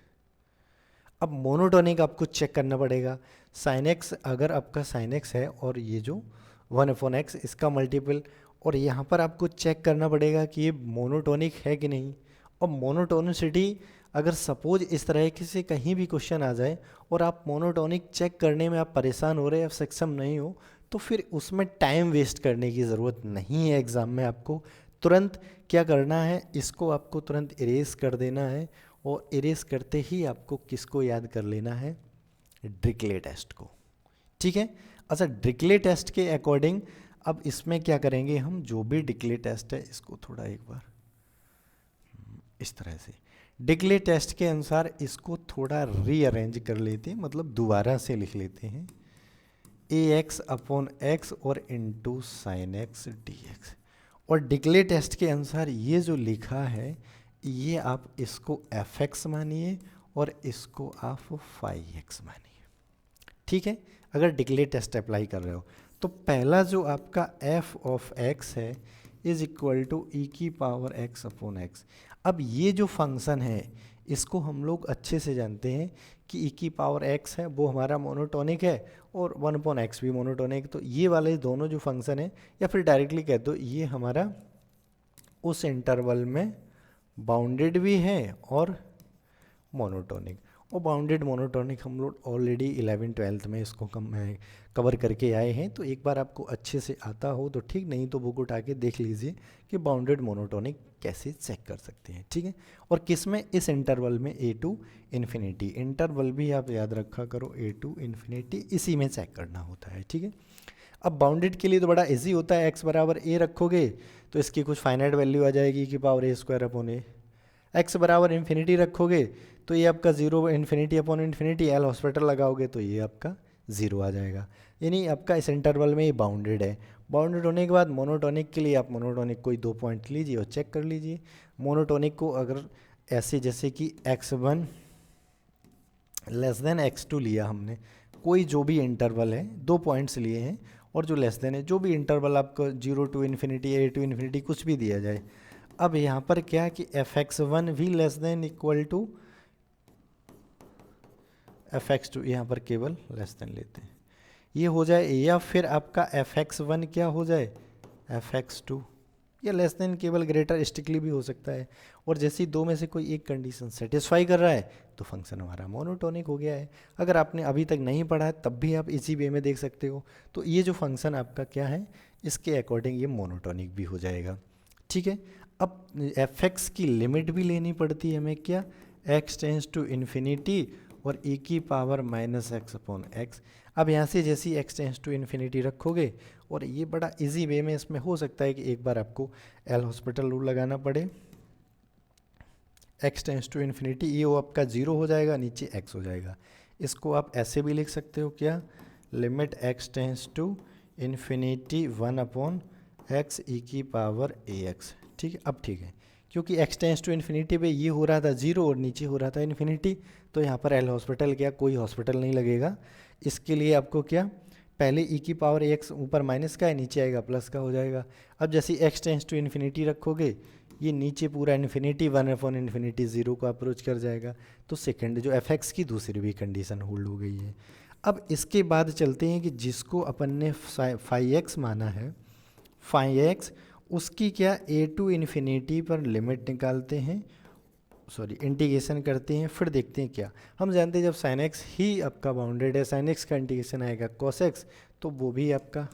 अब मोनोटोनिक आपको चेक करना पड़ेगा, साइन एक्स अगर आपका साइन एक्स है और ये जो 1/x इसका मल्टीपल, और यहाँ पर आपको चेक करना पड़ेगा कि ये मोनोटोनिक है कि नहीं। और मोनोटोनिसिटी अगर सपोज इस तरह के से कहीं भी क्वेश्चन आ जाए और आप मोनोटोनिक चेक करने में आप परेशान हो रहे हैं, आप सक्षम नहीं हो, तो फिर उसमें टाइम वेस्ट करने की ज़रूरत नहीं है। एग्ज़ाम में आपको तुरंत क्या करना है, इसको आपको तुरंत इरेज कर देना है, और इरेज करते ही आपको किसको याद कर लेना है, ड्रिकले टेस्ट को। ठीक है, अच्छा ड्रिकले टेस्ट के अकॉर्डिंग अब इसमें क्या करेंगे हम, जो भी डिक्ले टेस्ट है इसको थोड़ा एक बार इस तरह से, डिक्ले टेस्ट के अनुसार इसको थोड़ा रीअरेंज कर लेते हैं, मतलब दोबारा से लिख लेते हैं ax/x और into sine x D x. और डिक्ले टेस्ट के अनुसार ये जो लिखा है ये आप इसको fx मानिए और इसको आप φx मानिए। ठीक है, अगर डिक्ले टेस्ट अप्लाई कर रहे हो तो पहला जो आपका f ऑफ x है इज इक्वल टू e⁻x/x। अब ये जो फंक्शन है इसको हम लोग अच्छे से जानते हैं कि e⁻x है वो हमारा मोनोटोनिक है और 1/x भी मोनोटोनिक। तो ये वाले दोनों जो फंक्शन है, या फिर डायरेक्टली कह दो ये हमारा उस इंटरवल में बाउंडेड भी है और मोनोटोनिक। और बाउंडेड मोनोटोनिक हम लोग ऑलरेडी 11th-12th में इसको कवर करके आए हैं, तो एक बार आपको अच्छे से आता हो तो ठीक, नहीं तो बुक उठा के देख लीजिए कि बाउंडेड मोनोटोनिक कैसे चेक कर सकते हैं। ठीक है, और किस में, इस इंटरवल में a टू इन्फिनिटी, इंटरवल भी आप याद रखा करो a टू इन्फिनिटी, इसी में चेक करना होता है। ठीक है, अब बाउंडेड के लिए तो बड़ा इजी होता है, x बराबर a रखोगे तो इसकी कुछ फाइनाइट वैल्यू आ जाएगी e⁻a²/a। x बराबर इन्फिनिटी रखोगे तो ये आपका 0 ∞/∞ एल हॉस्पिटल लगाओगे तो ये आपका 0 आ जाएगा। यानी आपका इस इंटरवल में ये बाउंडेड है। बाउंडेड होने के बाद मोनोटोनिक के लिए आप मोनोटोनिक कोई 2 पॉइंट लीजिए और चेक कर लीजिए। मोनोटोनिक को अगर ऐसे जैसे कि x1 < x2 लिया हमने, कोई जो भी इंटरवल है 2 पॉइंट्स लिए हैं, और जो लेस देन है जो भी इंटरवल आपको 0 to infinity a to infinity कुछ भी दिया जाए। अब यहाँ पर क्या कि fx1 भी < टू fx2, यहाँ पर केवल लेस देन लेते हैं, ये हो जाए, या फिर आपका fx1 क्या हो जाए fx2, या लेस देन केवल ग्रेटर स्ट्रिक्टली भी हो सकता है। और जैसे ही दो में से कोई एक कंडीशन सेटिस्फाई कर रहा है तो फंक्शन हमारा मोनोटोनिक हो गया है। अगर आपने अभी तक नहीं पढ़ा है तब भी आप इसी वे में देख सकते हो। तो ये जो फंक्शन आपका क्या है, इसके अकॉर्डिंग ये मोनोटोनिक भी हो जाएगा। ठीक है, अब fx की लिमिट भी लेनी पड़ती है हमें, क्या, x टेंस टू इन्फिनिटी और e⁻x/x। अब यहाँ से जैसी x टेंस टू इन्फिनिटी रखोगे, और ये बड़ा इजी वे में इसमें हो सकता है कि एक बार आपको एल हॉस्पिटल रूल लगाना पड़े, x टेंस टू इन्फिनिटी, ये वो आपका 0 हो जाएगा, नीचे x हो जाएगा। इसको आप ऐसे भी लिख सकते हो, क्या, limit x tends to infinity 1/x e⁻ax। ठीक है, अब ठीक है, क्योंकि x टेंस टू इन्फिनिटी पे ये हो रहा था 0 और नीचे हो रहा था इन्फिनिटी, तो यहाँ पर एल हॉस्पिटल क्या, कोई हॉस्पिटल नहीं लगेगा। इसके लिए आपको क्या, पहले e⁻ax ऊपर माइनस का है, नीचे आएगा प्लस का हो जाएगा। अब जैसे x टेंस टू इन्फिनिटी रखोगे, ये नीचे पूरा इन्फिनिटी 1/∞ 0 को अप्रोच कर जाएगा। तो सेकंड जो fx की दूसरी भी कंडीशन होल्ड हो गई है। अब इसके बाद चलते हैं कि जिसको अपन ने φx माना है, φx उसकी क्या a टू इन्फिनिटी पर लिमिट निकालते हैं, सॉरी इंटीग्रेशन करते हैं, फिर देखते हैं क्या। हम जानते हैं जब sin x ही आपका बाउंडेड है, sin x का इंटीग्रेशन आएगा cos x, तो वो भी आपका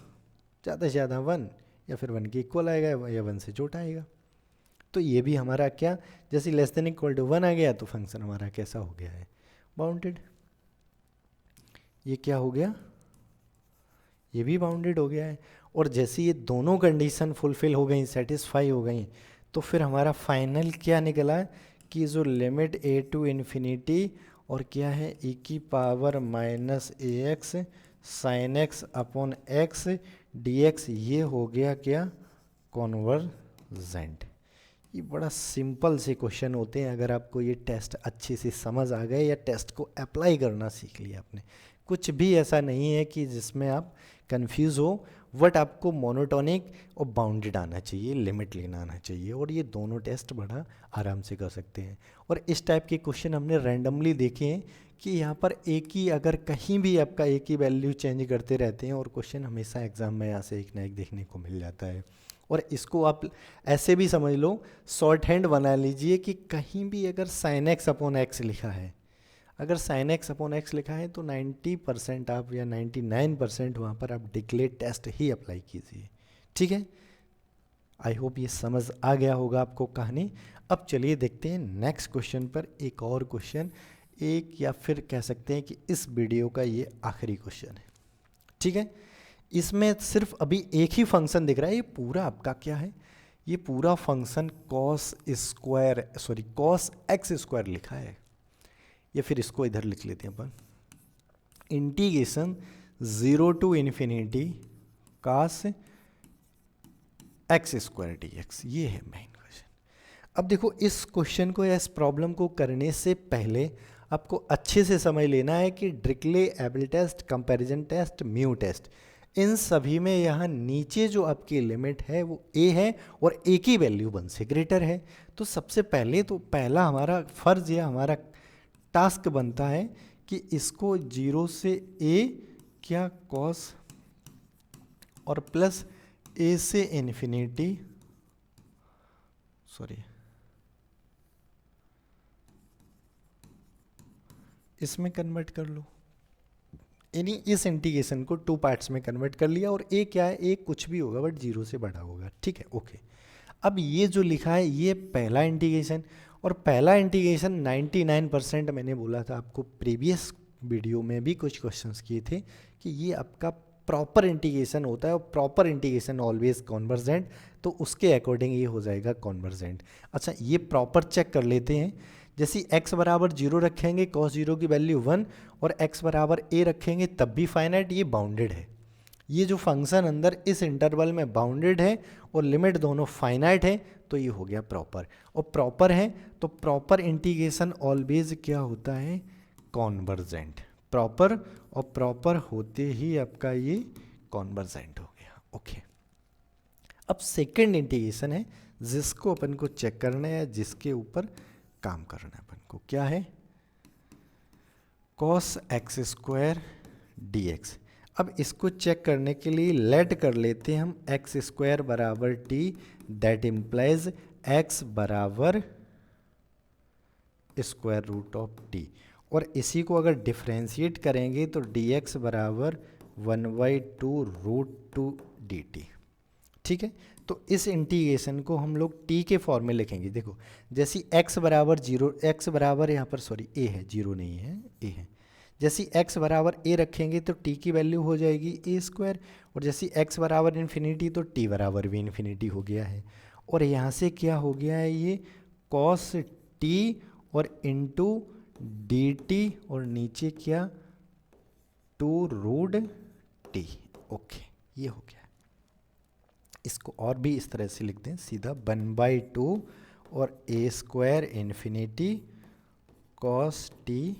ज़्यादा से ज़्यादा 1 या फिर 1 के इक्वल आएगा या 1 से छोटा आएगा। तो ये भी हमारा क्या, जैसे लेस देन इक्वल टू 1 आ गया तो फंक्शन हमारा कैसा हो गया है, बाउंडेड। ये क्या हो गया, ये भी बाउंडेड हो गया है। और जैसे ये दोनों कंडीशन फुलफिल हो गई, सेटिस्फाई हो गई, तो फिर हमारा फाइनल क्या निकला कि जो लिमिट ए टू इन्फिनिटी और क्या है e की power minus A X sine X upon X D X, ये हो गया क्या, कॉन्वर्जेंट। ये बड़ा सिंपल से क्वेश्चन होते हैं अगर आपको ये टेस्ट अच्छे से समझ आ गए या टेस्ट को अप्लाई करना सीख लिया आपने। कुछ भी ऐसा नहीं है कि जिसमें आप कंफ्यूज हो, बट आपको मोनोटोनिक और बाउंडेड आना चाहिए, लिमिट लेना आना चाहिए, और ये दोनों टेस्ट बड़ा आराम से कर सकते हैं। और इस टाइप के क्वेश्चन हमने रैंडमली देखे हैं कि यहाँ पर एक ही, अगर कहीं भी आपका एक ही वैल्यू चेंज करते रहते हैं और क्वेश्चन हमेशा एग्जाम में यहाँ से एक ना एक देखने को मिल जाता है। और इसको आप ऐसे भी समझ लो, शॉर्ट हैंड बना लीजिए कि कहीं भी अगर साइन एक्स अपॉन एक्स लिखा है, अगर साइन एक्स अपॉन एक्स लिखा है तो 90% आप या 99% वहाँ पर आप डिक्लेयर टेस्ट ही अप्लाई कीजिए, ठीक है। आई होप ये समझ आ गया होगा आपको कहानी। अब चलिए देखते हैं नेक्स्ट क्वेश्चन पर। एक और क्वेश्चन, एक या फिर कह सकते हैं कि इस वीडियो का ये आखिरी क्वेश्चन है, ठीक है। इसमें सिर्फ अभी एक ही फंक्शन दिख रहा है, ये पूरा आपका क्या है, ये पूरा फंक्शन कॉस एक्स स्क्वायर लिखा है, या फिर इसको इधर लिख लेते हैं अपन, integration 0 to infinity cos X square D X, ये है मेन क्वेश्चन। अब देखो इस क्वेश्चन को या इस प्रॉब्लम को करने से पहले आपको अच्छे से समझ लेना है कि Dirichlet Abel test, comparison test, mu test, इन सभी में यहाँ नीचे जो आपकी लिमिट है वो a है और a की वैल्यू 1 से ग्रेटर है। तो सबसे पहले तो पहला हमारा फर्ज या हमारा टास्क बनता है कि इसको 0 से a क्या cos और प्लस a से इन्फिनिटी, इसमें कन्वर्ट कर लो, यानी इस इंटीग्रेशन को 2 पार्ट्स में कन्वर्ट कर लिया। और a क्या है, a कुछ भी होगा बट 0 से बड़ा होगा, ठीक है, ओके। अब ये जो लिखा है ये पहला इंटीग्रेशन, और पहला इंटीग्रेशन 99% मैंने बोला था आपको प्रीवियस वीडियो में भी कुछ क्वेश्चंस किए थे कि ये आपका प्रॉपर इंटीग्रेशन होता है, और प्रॉपर इंटीग्रेशन ऑलवेज कॉन्वर्जेंट, तो उसके अकॉर्डिंग ये हो जाएगा कॉन्वर्जेंट। अच्छा ये प्रॉपर चेक कर लेते हैं, जैसे x बराबर 0 रखेंगे cos 0 की वैल्यू 1 और x बराबर a रखेंगे तब भी फाइनाइट, ये बाउंडेड है। ये जो फंक्शन अंदर इस इंटरवल में बाउंडेड है और लिमिट दोनों फाइनाइट है, तो ये हो गया प्रॉपर। और प्रॉपर है तो प्रॉपर इंटीग्रेशन ऑलवेज क्या होता है, कॉन्वर्जेंट। प्रॉपर और प्रॉपर होते ही आपका ये कॉन्वर्जेंट हो गया, ओके। अब सेकंड इंटीग्रेशन है जिसको अपन को चेक करना है, जिसके ऊपर काम करना है अपन को, क्या है, cos x square D x. अब इसको चेक करने के लिए लेट कर लेते हैं हम एक्स स्क्वायर बराबर टी, दैट इम्प्लाइज एक्स बराबर स्क्वायर रूट ऑफ टी, और इसी को अगर डिफ्रेंशिएट करेंगे तो डी एक्स बराबर 1/2 रूट टू डी टी, ठीक है। तो इस इंटीग्रेशन को हम लोग t के फॉर्म में लिखेंगे। देखो जैसे x बराबर 0, x बराबर यहाँ पर a है, 0 नहीं है, a है। जैसे x बराबर a रखेंगे तो t की वैल्यू हो जाएगी a स्क्वायर, और जैसे x बराबर इन्फिनिटी तो t बराबर भी इन्फिनिटी हो गया है। और यहाँ से क्या हो गया है, ये cos t और इंटू डी टी, और नीचे क्या 2 रूट टी, ओके, ये हो गया। इसको और भी इस तरह से लिख दें सीधा 1/2 और a square infinity cos t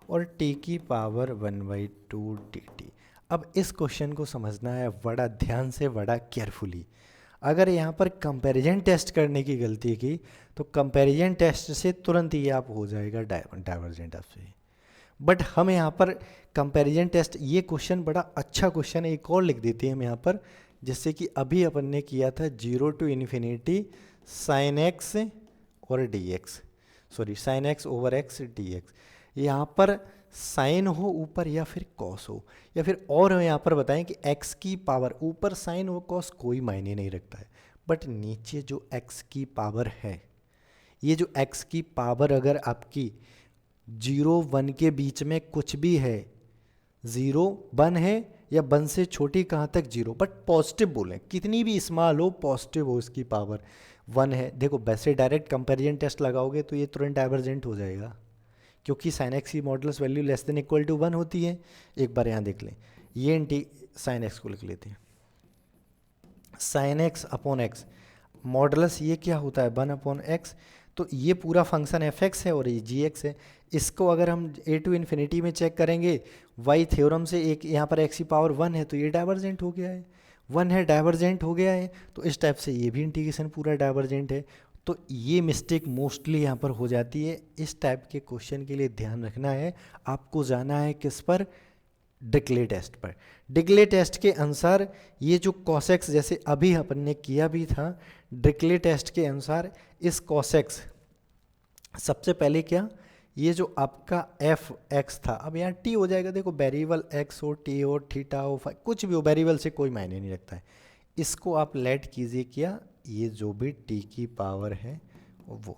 और t की पावर 1/2 dt। अब इस क्वेश्चन को समझना है बड़ा ध्यान से, बड़ा केयरफुली। अगर यहाँ पर कंपैरिजन टेस्ट करने की गलती की तो कंपैरिजन टेस्ट से तुरंत ही आप हो जाएगा डाइवर्जेंट आपसे। बट हम यहाँ पर कंपैरिजन टेस्ट, ये क्वेश्चन बड़ा अच्छा क्वेश्चन है, एक और लिख देते हैं हम यहाँ पर, जैसे कि अभी अपन ने किया था 0 टू इन्फिनिटी साइन एक्स और D x, sine x over x D x. यहाँ पर साइन हो ऊपर या फिर कॉस हो, या फिर और यहाँ पर बताएं कि एक्स की पावर ऊपर साइन हो कॉस कोई मायने नहीं रखता है, बट नीचे जो एक्स की पावर है, ये जो एक्स की पावर अगर आपकी 0 1 के बीच में कुछ भी है, 0 1 है या 1 से छोटी कहाँ तक 0, बट पॉजिटिव बोलें, कितनी भी स्मॉल हो पॉजिटिव हो इसकी पावर 1 है। देखो वैसे डायरेक्ट कंपैरिजन टेस्ट लगाओगे तो ये तुरंत डाइवर्जेंट हो जाएगा, क्योंकि साइन एक्स की modulus value less than equal to 1 होती है। एक बार यहाँ देख लें, ये इंटी साइन एक्स को लिख लेते हैं, sign X upon x modulus ये क्या होता है 1 अपॉन एक्स, तो ये पूरा फंक्शन एफ एक्स है और ये जी एक्स है। इसको अगर हम ए टू इन्फिनिटी में चेक करेंगे वाई थ्योरम से, एक यहाँ पर एक्स की पावर 1 है तो ये डाइवर्जेंट हो गया है, 1 है डाइवर्जेंट हो गया है, तो इस टाइप से ये भी इंटीग्रेशन पूरा डाइवर्जेंट है। तो ये मिस्टेक मोस्टली यहाँ पर हो जाती है। इस टाइप के क्वेश्चन के लिए ध्यान रखना है, आपको जाना है किस पर, डिक्ले टेस्ट पर। डिक्ले टेस्ट के अनुसार ये जो कॉसेक्स जैसे अभी अपन ने किया भी था, डिक्ले टेस्ट के अनुसार इस कॉसेक्स सबसे पहले क्या, ये जो आपका एफ एक्स था अब यहाँ टी हो जाएगा। देखो वेरिएबल एक्स हो, टी हो, थीटा हो, कुछ भी हो, वेरिएबल से कोई मायने नहीं रखता है। इसको आप लेट कीजिए क्या, ये जो भी टी की पावर है वो।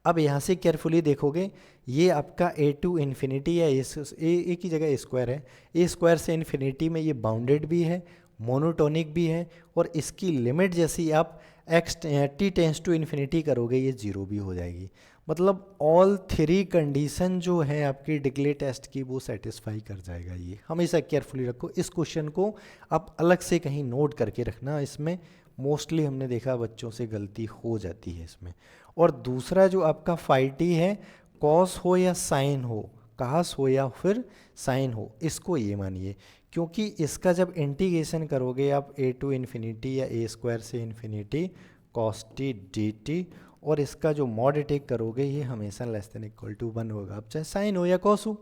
अब यहाँ से केयरफुली देखोगे ये आपका ए टू इन्फिनिटी या ए की जगह ए स्क्वायर है, ए स्क्वायर से इन्फिनिटी में ये बाउंडेड भी है, मोनोटोनिक भी है, और इसकी लिमिट जैसी आप X T tends to infinity करोगे ये 0 भी हो जाएगी। मतलब ऑल 3 कंडीशन जो है आपकी डिक्ले टेस्ट की वो सेटिस्फाई कर जाएगा। ये हमेशा केयरफुली रखो, इस क्वेश्चन को आप अलग से कहीं नोट करके रखना, इसमें मोस्टली हमने देखा बच्चों से गलती हो जाती है इसमें। और दूसरा जो आपका फाइटी है, कॉस हो या साइन हो, कास हो या फिर साइन हो, इसको ये मानिए, क्योंकि इसका जब इंटीग्रेशन करोगे आप ए टू इन्फिनिटी या ए स्क्वायर से infinity cos T D T, और इसका जो मॉड टेक करोगे ये हमेशा लेस देन इक्वल टू 1 होगा। अब चाहे साइन हो या कॉस हो,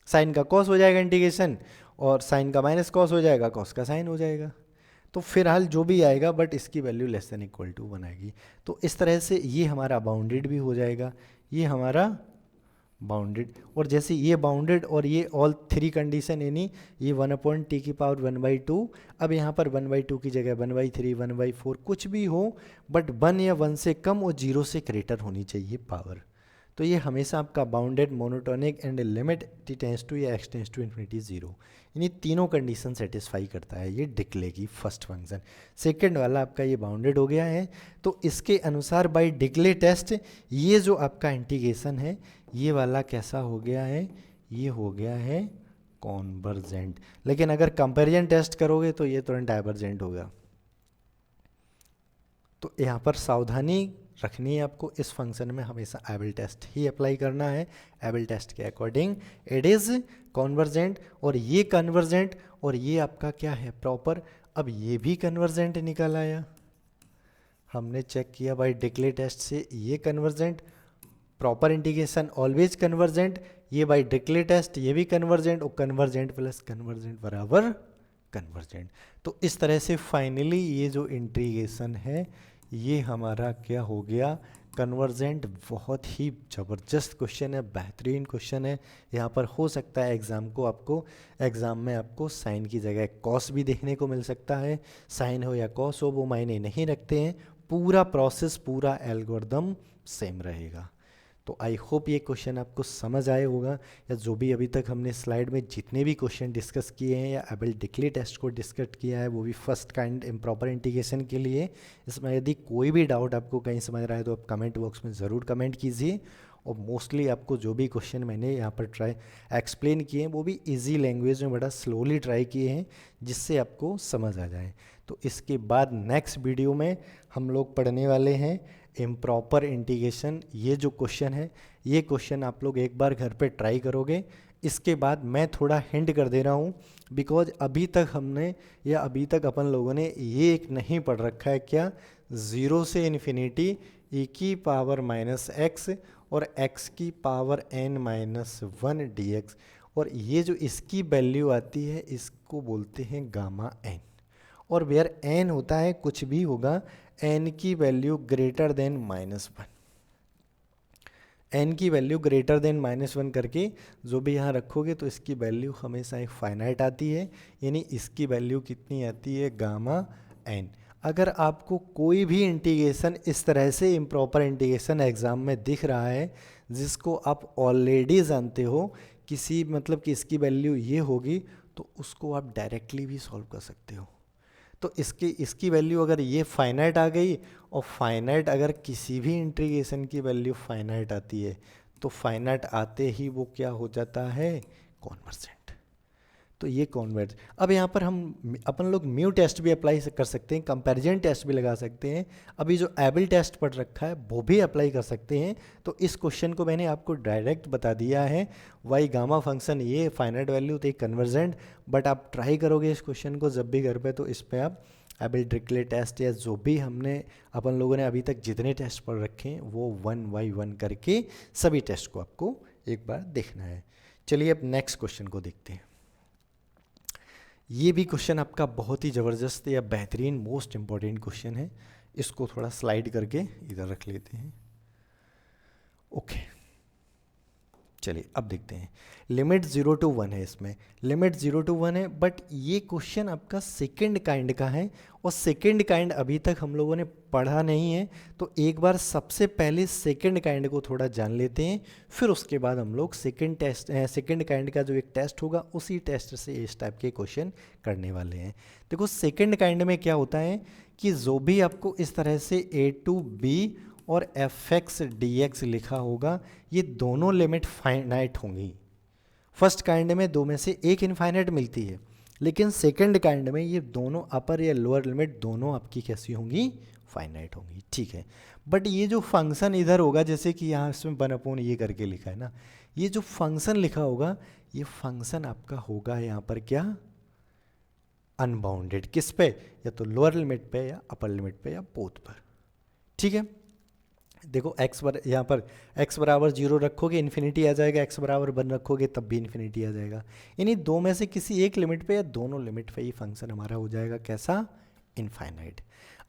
साइन का कॉस हो जाएगा इंटीग्रेशन, और साइन का माइनस कॉस हो जाएगा, कॉस का साइन हो जाएगा। तो फिलहाल जो भी आएगा बट इसकी value less than equal to 1 आएगी। तो इस तरह से ये हमारा बाउंडेड भी हो जाएगा, ये हमारा बाउंडेड, और जैसे ये बाउंडेड और ये ऑल 3 कंडीशन यानी ये 1 अपॉन टी की पावर 1/2। अब यहाँ पर 1/2 की जगह 1/3 1/4 कुछ भी हो, बट 1 या 1 से कम और 0 से ग्रेटर होनी चाहिए पावर। तो ये हमेशा आपका bounded, monotonic and limit T tends to या एक्स टेंस टू इन्फिनिटी 0, यानी तीनों कंडीशन सेटिस्फाई करता है ये डिक्ले की फर्स्ट फंक्शन। सेकंड वाला आपका ये बाउंडेड हो गया है, तो इसके अनुसार बाय डिक्ले टेस्ट ये जो आपका इंटीग्रेशन है ये वाला कैसा हो गया है, ये हो गया है कॉन्वर्जेंट। लेकिन अगर कंपैरिजन टेस्ट करोगे तो ये तुरंत डाइवर्जेंट होगा। तो यहाँ पर सावधानी रखनी है आपको, इस फंक्शन में हमेशा एबल टेस्ट ही अप्लाई करना है। एबल टेस्ट के अकॉर्डिंग इट इज़ कॉन्वर्जेंट, और ये कन्वर्जेंट और ये आपका क्या है प्रॉपर। अब ये भी कन्वर्जेंट निकल आया, हमने चेक किया बाय डिक्ले टेस्ट से ये convergent, proper integration always convergent, ये बाय डिक्ले टेस्ट ये भी कन्वर्जेंट, और कन्वर्जेंट प्लस कन्वर्जेंट बराबर कन्वर्जेंट। तो इस तरह से फाइनली ये जो इंटीग्रेशन है ये हमारा क्या हो गया, कन्वर्जेंट। बहुत ही ज़बरदस्त क्वेश्चन है, बेहतरीन क्वेश्चन है। यहाँ पर हो सकता है एग्ज़ाम में आपको साइन की जगह कॉस भी देखने को मिल सकता है। साइन हो या कॉस हो वो मायने नहीं रखते हैं, पूरा प्रोसेस पूरा एल्गोरिदम सेम रहेगा। तो आई होप ये क्वेश्चन आपको समझ आए होगा, या जो भी अभी तक हमने स्लाइड में जितने भी क्वेश्चन डिस्कस किए हैं या एबल डिक्ले टेस्ट को डिस्कस किया है वो भी फर्स्ट काइंड इम्प्रॉपर इंटीग्रेशन के लिए। इसमें यदि कोई भी डाउट आपको कहीं समझ रहा है तो आप कमेंट बॉक्स में ज़रूर कमेंट कीजिए, और मोस्टली आपको जो भी क्वेश्चन मैंने यहाँ पर एक्सप्लेन किए हैं वो भी ईजी लैंग्वेज में बड़ा स्लोली ट्राई किए हैं जिससे आपको समझ आ जाए। तो इसके बाद नेक्स्ट वीडियो में हम लोग पढ़ने वाले हैं इम्प्रॉपर इंटीग्रेशन। ये जो क्वेश्चन है ये क्वेश्चन आप लोग एक बार घर पे ट्राई करोगे। इसके बाद मैं थोड़ा हिंट कर दे रहा हूँ, बिकॉज अभी तक अपन लोगों ने ये एक नहीं पढ़ रखा है क्या, 0 से इन्फिनिटी e की पावर माइनस एक्स और x की पावर n-1 dx, और ये जो इसकी वैल्यू आती है इसको बोलते हैं गामा n, और वेयर n होता है कुछ भी होगा n की वैल्यू ग्रेटर देन -1। n की वैल्यू ग्रेटर देन -1 करके जो भी यहाँ रखोगे तो इसकी वैल्यू हमेशा एक फाइनाइट आती है, यानी इसकी वैल्यू कितनी आती है, गामा n। अगर आपको कोई भी इंटीग्रेशन इस तरह से इम्प्रॉपर इंटीग्रेशन एग्जाम में दिख रहा है जिसको आप ऑलरेडी जानते हो किसी मतलब कि इसकी वैल्यू ये होगी, तो उसको आप डायरेक्टली भी सॉल्व कर सकते हो। तो इसकी वैल्यू अगर ये फाइनाइट आ गई, और फाइनाइट अगर किसी भी इंटीग्रेशन की वैल्यू फाइनाइट आती है तो फाइनाइट आते ही वो क्या हो जाता है, कॉन्वर्जेंट। तो ये कॉन्वर्ज। अब यहाँ पर हम अपन लोग म्यू टेस्ट भी अप्लाई कर सकते हैं, कंपैरिजन टेस्ट भी लगा सकते हैं, अभी जो एबल टेस्ट पढ़ रखा है वो भी अप्लाई कर सकते हैं। तो इस क्वेश्चन को मैंने आपको डायरेक्ट बता दिया है, वाई गामा फंक्शन ये फाइनाइट वैल्यू तो कन्वर्जेंट। बट आप ट्राई करोगे इस क्वेश्चन को जब भी घर पे, तो इस पर आप एबल डिरिचलेट टेस्ट या जो भी हमने अपन लोगों ने अभी तक जितने टेस्ट पढ़ रखे हैं वो 1 by 1 करके सभी टेस्ट को आपको एक बार देखना है। चलिए अब नेक्स्ट क्वेश्चन को देखते हैं। ये भी क्वेश्चन आपका बहुत ही ज़बरदस्त या बेहतरीन मोस्ट इम्पॉर्टेंट क्वेश्चन है। इसको थोड़ा स्लाइड करके इधर रख लेते हैं। ओके, चलिए अब देखते हैं। लिमिट 0 to 1 है, इसमें लिमिट 0 to 1 है, बट ये क्वेश्चन आपका सेकंड काइंड का है, और सेकंड काइंड अभी तक हम लोगों ने पढ़ा नहीं है। तो एक बार सबसे पहले सेकंड काइंड को थोड़ा जान लेते हैं, फिर उसके बाद हम लोग सेकंड काइंड का जो एक टेस्ट होगा उसी टेस्ट से इस टाइप के क्वेश्चन करने वाले हैं। देखो सेकंड काइंड में क्या होता है कि जो भी आपको इस तरह से a to b और fx dx लिखा होगा, ये दोनों लिमिट फाइनाइट होंगी। फर्स्ट काइंड में दो में से एक इनफाइनाइट मिलती है, लेकिन सेकंड काइंड में ये दोनों अपर या लोअर लिमिट दोनों आपकी कैसी होंगी, फाइनाइट होंगी। ठीक है, बट ये जो फंक्शन इधर होगा, जैसे कि यहाँ इसमें 1 ये करके लिखा है ना, ये जो फंक्शन लिखा होगा ये फंक्शन आपका होगा यहाँ पर क्या, अनबाउंडेड। किस पे, या तो लोअर लिमिट पे या अपर लिमिट पे या बोथ पर। ठीक है, देखो यहाँ पर x बराबर 0 रखोगे इन्फिनिटी आ जाएगा, x बराबर 1 रखोगे तब भी इन्फिनिटी आ जाएगा। यानी दो में से किसी एक लिमिट पे या दोनों लिमिट पे ये फंक्शन हमारा हो जाएगा कैसा, इनफाइनाइट।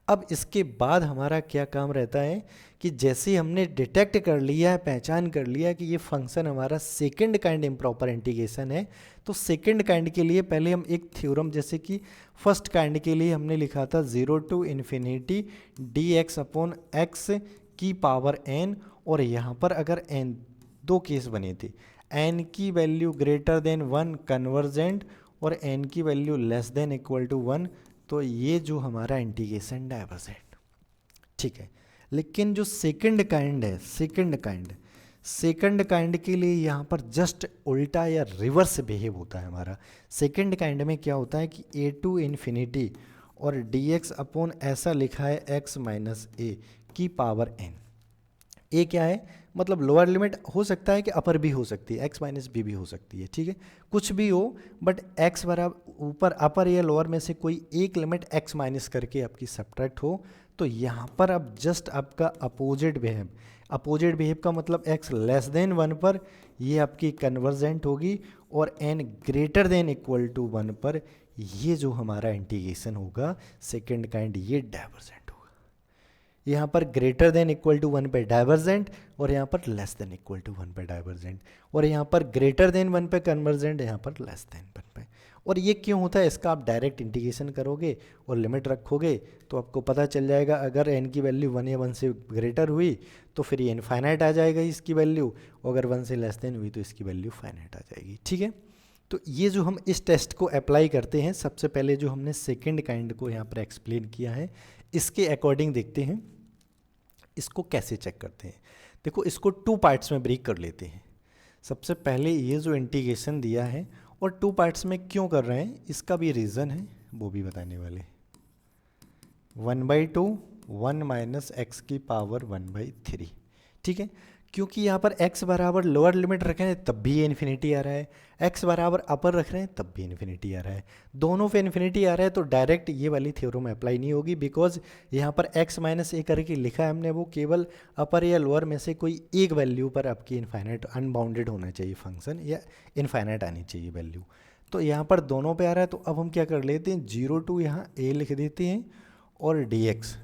अब इसके बाद हमारा क्या काम रहता है कि जैसे हमने डिटेक्ट कर लिया है, पहचान कर लिया है कि ये फंक्शन हमारा सेकंड काइंड इम्प्रॉपर इंटीग्रेशन है, तो सेकंड काइंड के लिए पहले हम एक थ्योरम, जैसे कि फर्स्ट काइंड के लिए हमने लिखा था 0 to infinity dx upon x की पावर n, और यहाँ पर अगर n दो केस बने थे, n की वैल्यू ग्रेटर देन 1 कन्वर्जेंट और n की value less than equal to 1, तो ये जो हमारा इंटीग्रेशन डाइवर्जेंट। ठीक है, लेकिन जो सेकंड काइंड है, सेकंड काइंड के लिए यहाँ पर जस्ट उल्टा या रिवर्स बिहेव होता है हमारा। सेकंड काइंड में क्या होता है कि a टू इन्फिनिटी और dx अपॉन ऐसा लिखा है x माइनस ए की पावर n। ए क्या है, मतलब लोअर लिमिट हो सकता है कि अपर भी हो सकती है, x माइनस बी भी हो सकती है। ठीक है, कुछ भी हो, बट x बराबर ऊपर अपर या लोअर में से कोई एक लिमिट x माइनस करके आपकी सब्ट्रैक्ट हो, तो यहाँ पर अब जस्ट आपका अपोजिट बिहेव का मतलब x लेस देन 1 पर ये आपकी कन्वर्जेंट होगी, और n greater than equal to 1 पर ये जो हमारा इंटीग्रेशन होगा सेकेंड काइंड, ये डाइवर्जेंट। यहाँ पर ग्रेटर देन इक्वल टू 1 पे डाइवर्जेंट, और यहाँ पर लेस देन इक्वल टू 1 पे डाइवर्जेंट, और यहाँ पर ग्रेटर देन 1 पे कन्वर्जेंट, यहाँ पर लेस देन 1 पे। और ये क्यों होता है, इसका आप डायरेक्ट इंटीग्रेशन करोगे और लिमिट रखोगे तो आपको पता चल जाएगा। अगर n की वैल्यू 1 या 1 से ग्रेटर हुई तो फिर ये इनफाइनाइट आ जाएगा इसकी वैल्यू, और अगर 1 से लेस देन हुई तो इसकी वैल्यू फाइनाइट आ जाएगी। ठीक है, तो ये जो हम इस टेस्ट को अप्लाई करते हैं, सबसे पहले जो हमने सेकेंड काइंड को यहाँ पर एक्सप्लेन किया है, इसके अकॉर्डिंग देखते हैं इसको कैसे चेक करते हैं। देखो, इसको 2 पार्ट्स में ब्रेक कर लेते हैं। सबसे पहले ये जो इंटीग्रेशन दिया है, और 2 पार्ट्स में क्यों कर रहे हैं इसका भी रीज़न है, वो भी बताने वाले। 1/2 1 माइनस एक्स की पावर 1/3। ठीक है, क्योंकि यहाँ पर x बराबर लोअर लिमिट रख रहे हैं तब भी ये इन्फिनिटी आ रहा है, x बराबर अपर रख रहे हैं तब भी इन्फिनिटी आ रहा है, दोनों पे इन्फिनिटी आ रहा है, तो डायरेक्ट ये वाली थ्योरम अप्लाई नहीं होगी, बिकॉज यहाँ पर x माइनस ए करके लिखा है हमने, वो केवल अपर या लोअर में से कोई एक वैल्यू पर आपकी इनफाइनाइट अनबाउंडेड होना चाहिए फंक्शन, या इनफाइनाइट आनी चाहिए वैल्यू। तो यहाँ पर दोनों पे आ रहा है, तो अब हम क्या कर लेते हैं, 0 to यहाँ a लिख देते हैं, और dx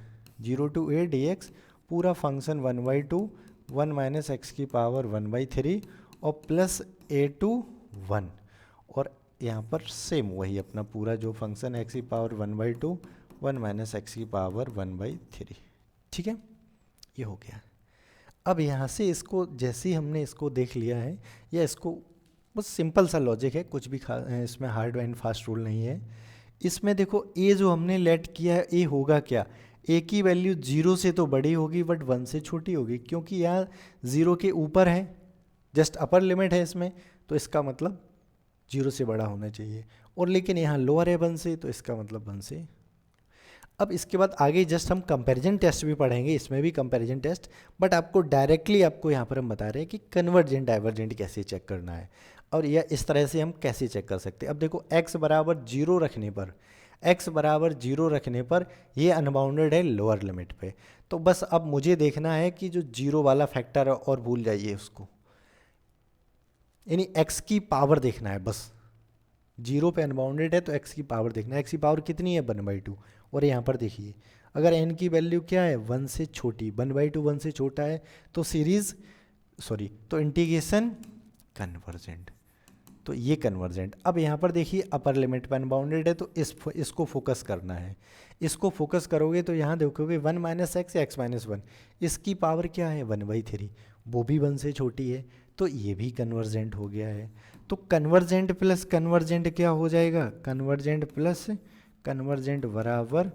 0 to a dx पूरा फंक्शन 1/2 1 माइनस एक्स की पावर 1/3 और प्लस a2 1, और यहाँ पर सेम वही अपना पूरा जो फंक्शन एक्स की पावर 1/2 1 माइनस एक्स की पावर 1/3। ठीक है, ये हो गया। अब यहाँ से इसको जैसे ही हमने इसको देख लिया है, या इसको बस सिंपल सा लॉजिक है, कुछ भी इसमें हार्ड एंड फास्ट रूल नहीं है। इसमें देखो ए जो हमने लेट किया है, ए होगा क्या, ए की वैल्यू 0 से तो बड़ी होगी बट 1 से छोटी होगी, क्योंकि यहाँ 0 के ऊपर है, जस्ट अपर लिमिट है इसमें, तो इसका मतलब 0 से बड़ा होना चाहिए, और लेकिन यहाँ लोअर है 1 से, तो इसका मतलब 1 से। अब इसके बाद आगे जस्ट हम कंपैरिजन टेस्ट भी पढ़ेंगे, इसमें भी कंपैरिजन टेस्ट, बट आपको डायरेक्टली आपको यहाँ पर हम बता रहे हैं कि कन्वर्जेंट डाइवर्जेंट कैसे चेक करना है, और यह इस तरह से हम कैसे चेक कर सकते हैं। अब देखो x बराबर 0 रखने पर, x बराबर 0 रखने पर ये अनबाउंडेड है लोअर लिमिट पे, तो बस अब मुझे देखना है कि जो 0 वाला फैक्टर है और भूल जाइए उसको, यानी x की पावर देखना है बस। 0 पे अनबाउंडेड है तो x की पावर देखना है, x की पावर कितनी है 1/2, और यहाँ पर देखिए अगर n की वैल्यू क्या है 1 से छोटी, 1/2 1 से छोटा है, तो तो इंटीग्रेशन कन्वर्जेंट, तो ये कन्वर्जेंट। अब यहाँ पर देखिए अपर लिमिट पर अनबाउंडेड है, तो इसको फोकस करना है, इसको फोकस करोगे तो यहाँ देखोगे 1 माइनस एक्स या x माइनस 1, इसकी पावर क्या है 1/3, वो भी 1 से छोटी है, तो ये भी कन्वर्जेंट हो गया है। तो कन्वर्जेंट प्लस कन्वर्जेंट क्या हो जाएगा, कन्वर्जेंट प्लस कन्वर्जेंट बराबर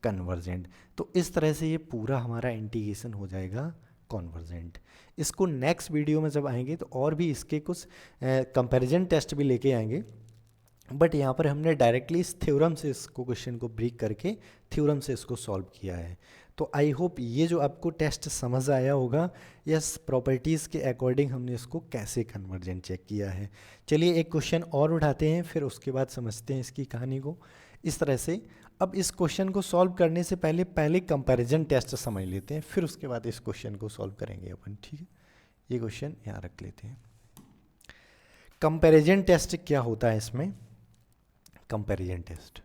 कन्वर्जेंट। तो इस तरह से ये पूरा हमारा इंटीग्रेशन हो जाएगा कॉन्वर्जेंट। इसको नेक्स्ट वीडियो में जब आएंगे तो और भी इसके कुछ कंपैरिजन टेस्ट भी लेके आएंगे, बट यहाँ पर हमने डायरेक्टली इस थ्योरम से इसको क्वेश्चन को ब्रेक करके थ्योरम से इसको सॉल्व किया है। तो आई होप ये जो आपको टेस्ट समझ आया होगा, यस प्रॉपर्टीज़ के अकॉर्डिंग हमने इसको कैसे कन्वर्जेंट चेक किया है। चलिए एक क्वेश्चन और उठाते हैं, फिर उसके बाद समझते हैं इसकी कहानी को इस तरह से। अब इस क्वेश्चन को सॉल्व करने से पहले कंपैरिजन टेस्ट समझ लेते हैं, फिर उसके बाद इस क्वेश्चन को सॉल्व करेंगे अपन। ठीक है, ये क्वेश्चन यहाँ रख लेते हैं। कंपैरिजन टेस्ट क्या होता है इसमें, कंपैरिजन टेस्ट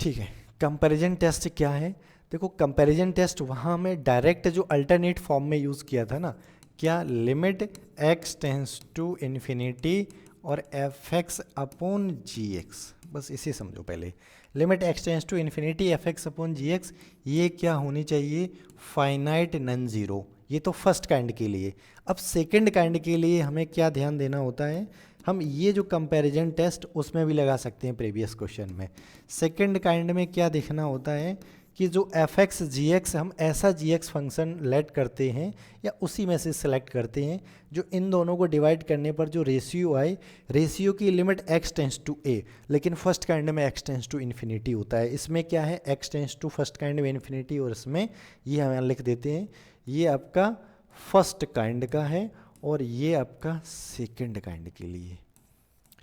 ठीक है, कंपैरिजन टेस्ट क्या है, देखो कंपैरिजन टेस्ट वहाँ में डायरेक्ट जो अल्टरनेट फॉर्म में यूज़ किया था ना, क्या limit x tends to infinity और F X upon G X, बस इसे समझो पहले। Limit x tends to infinity F X upon G X, ये क्या होनी चाहिए फाइनाइट नॉन ज़ीरो, ये तो फर्स्ट काइंड के लिए। अब सेकंड काइंड के लिए हमें क्या ध्यान देना होता है, हम ये जो कंपैरिजन टेस्ट उसमें भी लगा सकते हैं प्रीवियस क्वेश्चन में। सेकंड काइंड में क्या देखना होता है कि जो एफ एक्स जी एक्स, हम ऐसा जी एक्स फंक्शन लेट करते हैं या उसी में से सिलेक्ट करते हैं जो इन दोनों को डिवाइड करने पर जो रेशियो आए, रेशियो की limit x tends to a, लेकिन फर्स्ट काइंड में x टेंस टू इन्फिनिटी होता है। इसमें क्या है x tends to first kind में इन्फिनिटी, और इसमें ये हम लिख देते हैं ये आपका फर्स्ट काइंड का है और ये आपका सेकंड काइंड के लिए।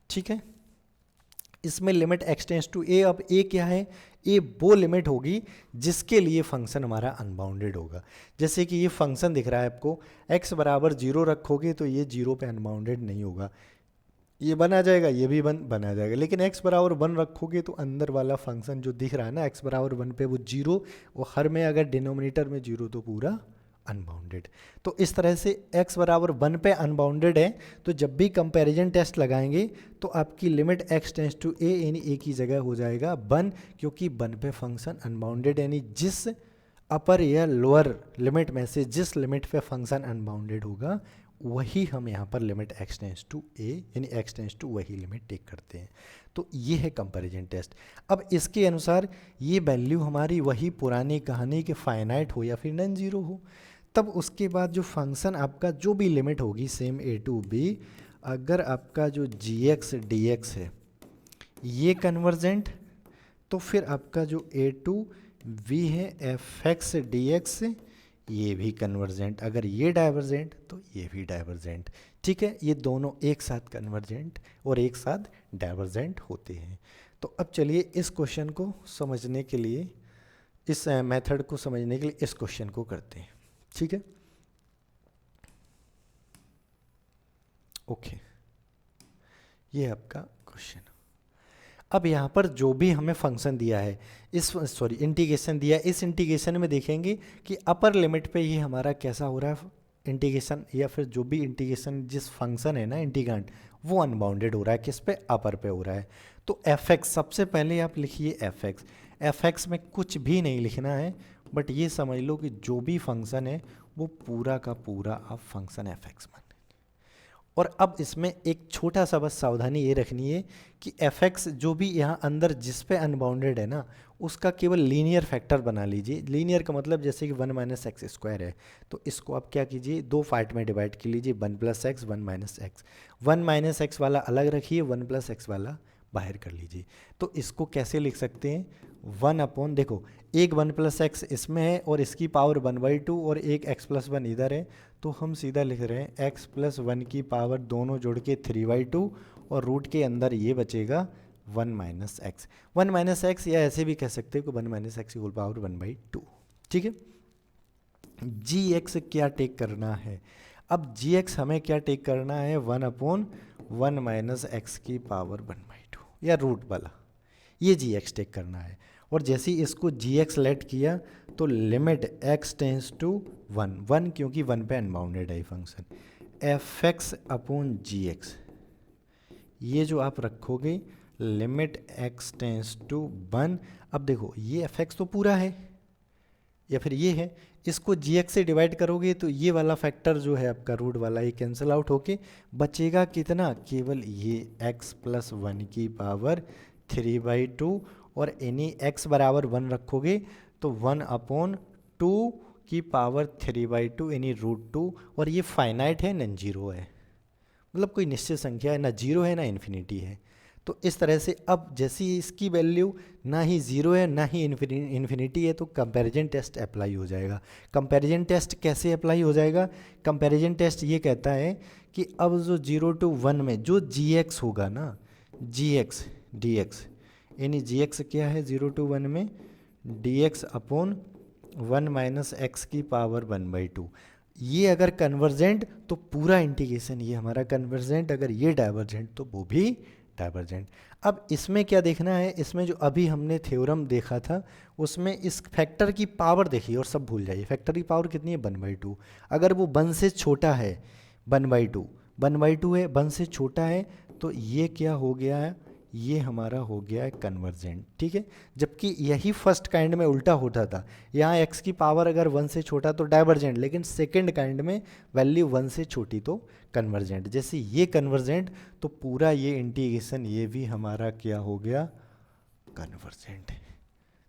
ठीक है, इसमें limit x tends to a, अब a क्या है, a वो लिमिट होगी जिसके लिए फंक्शन हमारा अनबाउंडेड होगा। जैसे कि ये फंक्शन दिख रहा है आपको, x बराबर 0 रखोगे तो ये 0 पे अनबाउंडेड नहीं होगा, ये बना जाएगा, ये भी बना जाएगा, लेकिन x बराबर 1 रखोगे तो अंदर वाला फंक्शन जो दिख रहा है ना x बराबर 1 पे वो 0, वो हर में अगर डिनोमिनेटर में 0 तो पूरा अनबाउंडेड। तो इस तरह से x बराबर 1 पे अनबाउंडेड है, तो जब भी कंपैरिजन टेस्ट लगाएंगे तो आपकी limit x tends to a यानी a की जगह हो जाएगा 1, क्योंकि 1 पे फंक्शन अनबाउंडेड, यानी जिस अपर या लोअर लिमिट में से जिस लिमिट पे फंक्शन अनबाउंडेड होगा वही हम यहाँ पर limit x tends to a यानी x टेंस टू वही लिमिट टेक करते हैं। तो ये है कंपैरिजन टेस्ट। अब इसके अनुसार ये वैल्यू हमारी वही पुरानी कहानी के फाइनाइट हो या फिर नॉन जीरो हो, तब उसके बाद जो फंक्शन आपका जो भी लिमिट होगी सेम a टू b, अगर आपका जो gx dx है ये कन्वर्जेंट, तो फिर आपका जो a टू v है fx dx ये भी कन्वर्जेंट, अगर ये डाइवर्जेंट तो ये भी डाइवर्जेंट। ठीक है, ये दोनों एक साथ कन्वर्जेंट और एक साथ डाइवर्जेंट होते हैं। तो अब चलिए इस क्वेश्चन को समझने के लिए, इस मेथड को समझने के लिए इस क्वेश्चन को करते हैं। ठीक है, ओके, ये आपका क्वेश्चन। अब यहाँ पर जो भी हमें फंक्शन दिया है, इंटीग्रेशन दिया है, इस इंटीग्रेशन में देखेंगे कि अपर लिमिट पे ये हमारा कैसा हो रहा है इंटीग्रेशन, या फिर जो भी इंटीग्रेशन जिस फंक्शन है ना इंटीग्रांड, वो अनबाउंडेड हो रहा है, किस पे, अपर पे हो रहा है। तो एफ एक्स, सबसे पहले आप लिखिए एफ एक्स। एफ एक्स में कुछ भी नहीं लिखना है, बट ये समझ लो कि जो भी फंक्शन है वो पूरा का पूरा आप फंक्शन एफ एक्स मान। और अब इसमें एक छोटा सा बस सावधानी ये रखनी है कि एफ एक्स जो भी यहाँ अंदर जिस पे अनबाउंडेड है ना, उसका केवल लीनियर फैक्टर बना लीजिए। लीनियर का मतलब जैसे कि 1 माइनस एक्स स्क्वायर है, तो इसको आप क्या कीजिए, दो पार्ट में डिवाइड कर लीजिए, 1 plus x 1 minus x. 1 minus x वाला अलग रखिए, 1 प्लस एक्स वाला बाहर कर लीजिए। तो इसको कैसे लिख सकते हैं, 1 अपॉन, देखो एक 1 प्लस एक्स इसमें है और इसकी पावर 1/2 और एक x प्लस 1 इधर है, तो हम सीधा लिख रहे हैं x प्लस 1 की पावर दोनों जोड़ के 3/2 और रूट के अंदर ये बचेगा 1 माइनस एक्स। 1 माइनस एक्स, या ऐसे भी कह सकते हो कि 1 माइनस एक्स की होल पावर 1/2। ठीक है, जी एक्स क्या टेक करना है, अब जी एक्स हमें क्या टेक करना है, 1 अपॉन 1 माइनस एक्स की पावर 1/2 या रूट वाला, ये जी एक्स टेक करना है। और जैसे ही इसको जी एक्स लेट किया तो लिमिट एक्स टेंस टू 1 क्योंकि 1 पे अनबाउंडेड है function, F X upon G X, ये जो आप रखोगे लिमिट एक्स टेंस टू 1। अब देखो ये एफ एक्स तो पूरा है, या फिर ये है, इसको जी एक्स से डिवाइड करोगे तो ये वाला फैक्टर जो है आपका रूट वाला, ये कैंसिल आउट होके बचेगा कितना, केवल ये x प्लस 1 की पावर 3/2, और एनी x बराबर 1 रखोगे तो 1 अपॉन 2 की पावर 3/2 यानी √2, और ये फाइनाइट है नॉन जीरो है, मतलब कोई निश्चित संख्या है, ना जीरो है ना इन्फिनिटी है। तो इस तरह से अब जैसी इसकी वैल्यू ना ही ज़ीरो है ना ही इन्फिनिटी है, तो कंपैरिजन टेस्ट अप्लाई हो जाएगा। कंपैरिजन टेस्ट कैसे अप्लाई हो जाएगा, कंपैरिजन टेस्ट ये कहता है कि अब जो 0 to 1 में जो जी एक्स होगा ना, जी एक्स डी एक्स, यानी जी एक्स क्या है 0 to 1 में D x upon 1 minus x की पावर 1/2, ये अगर कन्वर्जेंट तो पूरा इंटीग्रेशन ये हमारा कन्वर्जेंट, अगर ये डाइवर्जेंट तो वो भी डाइवर्जेंट। अब इसमें क्या देखना है, इसमें जो अभी हमने थ्योरम देखा था उसमें इस फैक्टर की पावर देखिए और सब भूल जाइए। फैक्टर की पावर कितनी है 1/2, अगर वो 1 से छोटा है 1/2 है, 1 से छोटा है, तो ये क्या हो गया है, ये हमारा हो गया है कन्वर्जेंट। ठीक है, जबकि यही फर्स्ट काइंड में उल्टा होता था, यहाँ x की पावर अगर 1 से छोटा तो डाइवर्जेंट, लेकिन सेकंड काइंड में वैल्यू 1 से छोटी तो कन्वर्जेंट। जैसे ये कन्वर्जेंट तो पूरा ये इंटीग्रेशन ये भी हमारा क्या हो गया, कन्वर्जेंट।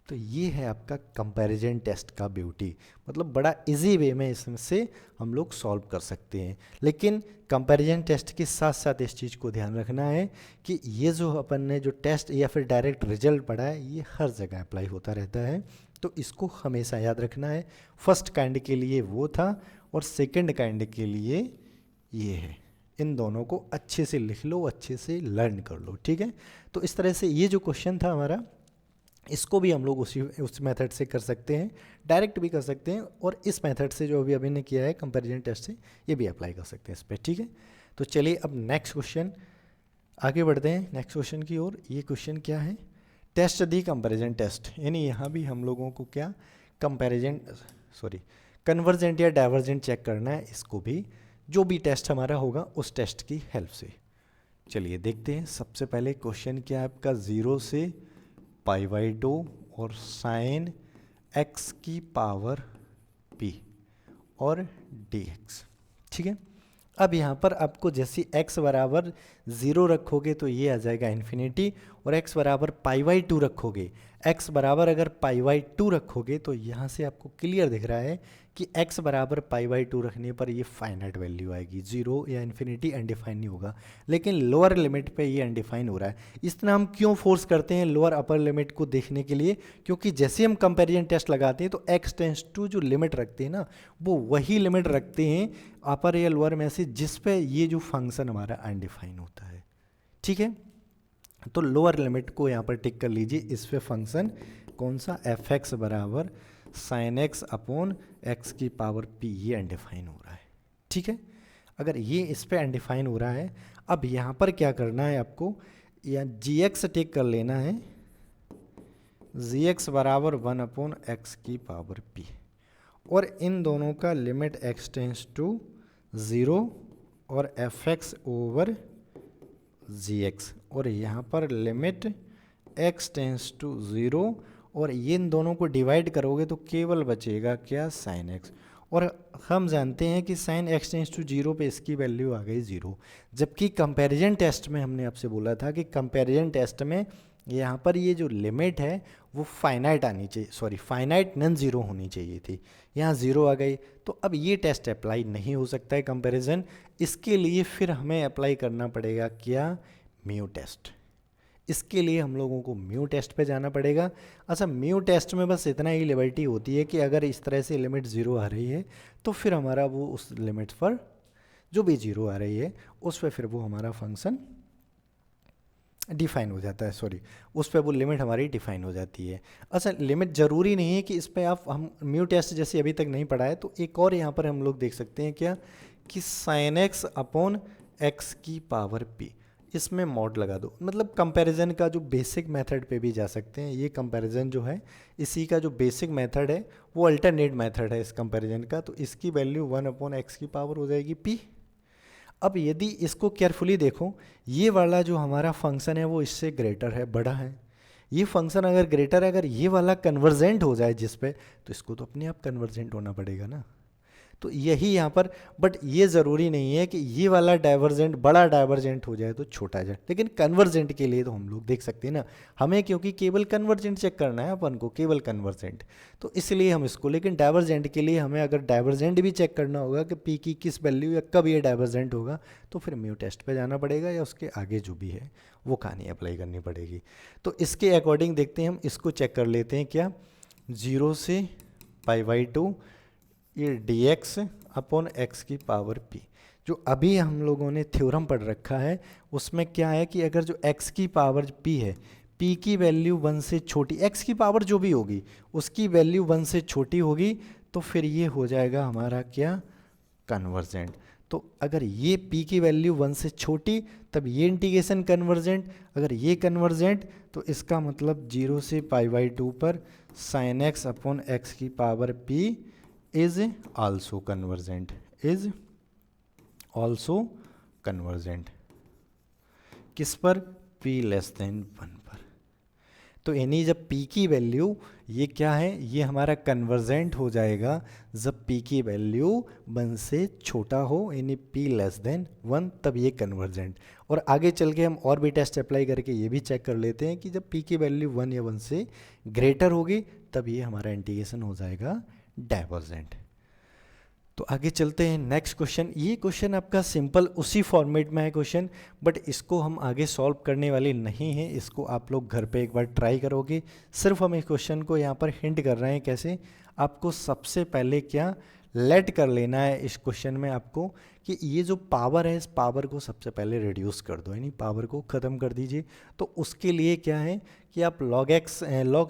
तो ये है आपका कंपैरिजन टेस्ट का ब्यूटी, मतलब बड़ा इजी वे में इससे हम लोग सॉल्व कर सकते हैं। लेकिन कंपैरिजन टेस्ट के साथ साथ इस चीज़ को ध्यान रखना है कि ये जो अपन ने जो टेस्ट या फिर डायरेक्ट रिजल्ट पढ़ा है ये हर जगह अप्लाई होता रहता है, तो इसको हमेशा याद रखना है। फर्स्ट काइंड के लिए वो था और सेकेंड काइंड के लिए ये है, इन दोनों को अच्छे से लिख लो, अच्छे से लर्न कर लो। ठीक है, तो इस तरह से ये जो क्वेश्चन था हमारा, इसको भी हम लोग उस मेथड से कर सकते हैं, डायरेक्ट भी कर सकते हैं, और इस मेथड से जो अभी ने किया है कंपैरिजन टेस्ट से, ये भी अप्लाई कर सकते हैं इस पर। ठीक है, तो चलिए अब नेक्स्ट क्वेश्चन आगे बढ़ते हैं नेक्स्ट क्वेश्चन की ओर। ये क्वेश्चन क्या है, टेस्ट दी कंपैरिजन टेस्ट, यानी यहाँ भी हम लोगों को क्या कन्वर्जेंट या डाइवर्जेंट चेक करना है। इसको भी जो भी टेस्ट हमारा होगा उस टेस्ट की हेल्प से चलिए देखते हैं। सबसे पहले क्वेश्चन क्या है आपका, 0 से π/2 और साइन x की पावर p और dx। ठीक है, अब यहाँ पर आपको जैसे x बराबर 0 रखोगे तो ये आ जाएगा इन्फिनिटी, और x बराबर π/2 रखोगे, x बराबर अगर π/2 रखोगे तो यहाँ से आपको क्लियर दिख रहा है कि x बराबर π/2 रखने पर ये फाइनाइट वैल्यू आएगी, 0 या इन्फिनिटी अनडिफाइन नहीं होगा। लेकिन लोअर लिमिट पे ये अनडिफाइन हो रहा है। इस तरह हम क्यों फोर्स करते हैं लोअर अपर लिमिट को देखने के लिए, क्योंकि जैसे हम कंपैरिजन टेस्ट लगाते हैं तो x टेंस टू जो लिमिट रखते हैं ना, वो वही लिमिट रखते हैं अपर या लोअर में से जिस पे ये जो फंक्शन हमारा अनडिफाइन होता है। ठीक है, तो लोअर लिमिट को यहाँ पर टिक कर लीजिए, इस पे फंक्शन कौन सा, एफ एक्स बराबर साइन एक्स अपॉन एक्स की पावर पी, ये अनडिफाइन हो रहा है। ठीक है, अगर ये इस पे अनडिफाइन हो रहा है, अब यहाँ पर क्या करना है आपको, या जी एक्स टेक कर लेना है, जी एक्स बराबर 1/x की पावर p, और इन दोनों का लिमिट x टेंस टू 0 और fx ओवर जी एक्स, और यहाँ पर लिमिट x टेंस टू 0, और ये इन दोनों को डिवाइड करोगे तो केवल बचेगा क्या, साइन x। और हम जानते हैं कि साइन x टेंस टू 0 पे इसकी वैल्यू आ गई 0, जबकि कंपैरिजन टेस्ट में हमने आपसे बोला था कि कंपैरिजन टेस्ट में यहाँ पर ये जो लिमिट है वो फाइनाइट आनी चाहिए, सॉरी फाइनाइट नॉन ज़ीरो होनी चाहिए थी, यहाँ 0 आ गई। तो अब ये टेस्ट अप्लाई नहीं हो सकता है कंपैरिजन, इसके लिए फिर हमें अप्लाई करना पड़ेगा क्या, म्यू टेस्ट। इसके लिए हम लोगों को म्यू टेस्ट पे जाना पड़ेगा। अच्छा, म्यू टेस्ट में बस इतना ही लिबर्टी होती है कि अगर इस तरह से लिमिट 0 आ रही है तो फिर हमारा वो उस लिमिट पर जो भी 0 आ रही है उस पर फिर वो हमारा फंक्शन डिफाइन हो जाता है, सॉरी उस पर वो लिमिट हमारी डिफाइन हो जाती है। अच्छा, लिमिट ज़रूरी नहीं है कि इस पर आप, हम म्यू टेस्ट जैसे अभी तक नहीं पढ़ा है तो एक और यहाँ पर हम लोग देख सकते हैं क्या, कि साइन एक्स अपॉन एक्स की पावर p, इसमें मॉड लगा दो। मतलब कंपैरिजन का जो बेसिक मेथड पे भी जा सकते हैं, ये कंपैरिजन जो है इसी का जो बेसिक मेथड है वो अल्टरनेट मेथड है इस कंपैरिजन का, तो इसकी वैल्यू 1/x की पावर हो जाएगी p। अब यदि इसको केयरफुली देखो, ये वाला जो हमारा फंक्शन है वो इससे ग्रेटर है, बड़ा है। ये फंक्शन अगर ग्रेटर है, अगर ये वाला कन्वर्जेंट हो जाए जिस पे, तो इसको तो अपने आप कन्वर्जेंट होना पड़ेगा ना। तो यही यहाँ पर, बट ये ज़रूरी नहीं है कि ये वाला डाइवर्जेंट बड़ा डाइवर्जेंट हो जाए तो छोटा जाए, लेकिन कन्वर्जेंट के लिए तो हम लोग देख सकते हैं ना, हमें क्योंकि केवल कन्वर्जेंट चेक करना है अपन को, केवल कन्वर्जेंट, तो इसलिए हम इसको, लेकिन डाइवर्जेंट के लिए हमें अगर डाइवर्जेंट भी चेक करना होगा कि पी की किस वैल्यू या कब ये डाइवर्जेंट होगा, तो फिर म्यू टेस्ट पे जाना पड़ेगा या उसके आगे जो भी है वो कहानी अप्लाई करनी पड़ेगी। तो इसके अकॉर्डिंग देखते हैं, हम इसको चेक कर लेते हैं क्या, 0 से π/2 ये dx अपॉन x की पावर p, जो अभी हम लोगों ने थ्योरम पढ़ रखा है उसमें क्या है कि अगर जो x की पावर p है, p की वैल्यू 1 से छोटी, x की पावर जो भी होगी उसकी वैल्यू 1 से छोटी होगी, तो फिर ये हो जाएगा हमारा क्या, कन्वर्जेंट। तो अगर ये p की वैल्यू 1 से छोटी तब ये इंटीग्रेशन कन्वर्जेंट, अगर ये कन्वर्जेंट तो इसका मतलब 0 से π/2 पर साइन x अपॉन x की power p is also convergent, is also convergent किस पर, p लेस देन 1 पर। तो यानी जब p की वैल्यू ये क्या है, ये हमारा कन्वर्जेंट हो जाएगा जब p की वैल्यू 1 से छोटा हो, यानी p लेस देन 1, तब ये कन्वर्जेंट। और आगे चल के हम और भी टेस्ट अप्लाई करके ये भी चेक कर लेते हैं कि जब p की वैल्यू 1 या 1 से ग्रेटर होगी तब ये हमारा इंटीग्रेशन हो जाएगा डाइवर्जेंट। तो आगे चलते हैं नेक्स्ट क्वेश्चन। ये क्वेश्चन आपका सिंपल उसी फॉर्मेट में है क्वेश्चन, बट इसको हम आगे सॉल्व करने वाले नहीं हैं, इसको आप लोग घर पे एक बार ट्राई करोगे। सिर्फ हम इस क्वेश्चन को यहाँ पर हिंट कर रहे हैं कैसे, आपको सबसे पहले क्या लेट कर लेना है इस क्वेश्चन में आपको, कि ये जो पावर है इस पावर को सबसे पहले रिड्यूस कर दो, यानी पावर को ख़त्म कर दीजिए। तो उसके लिए क्या है कि आप log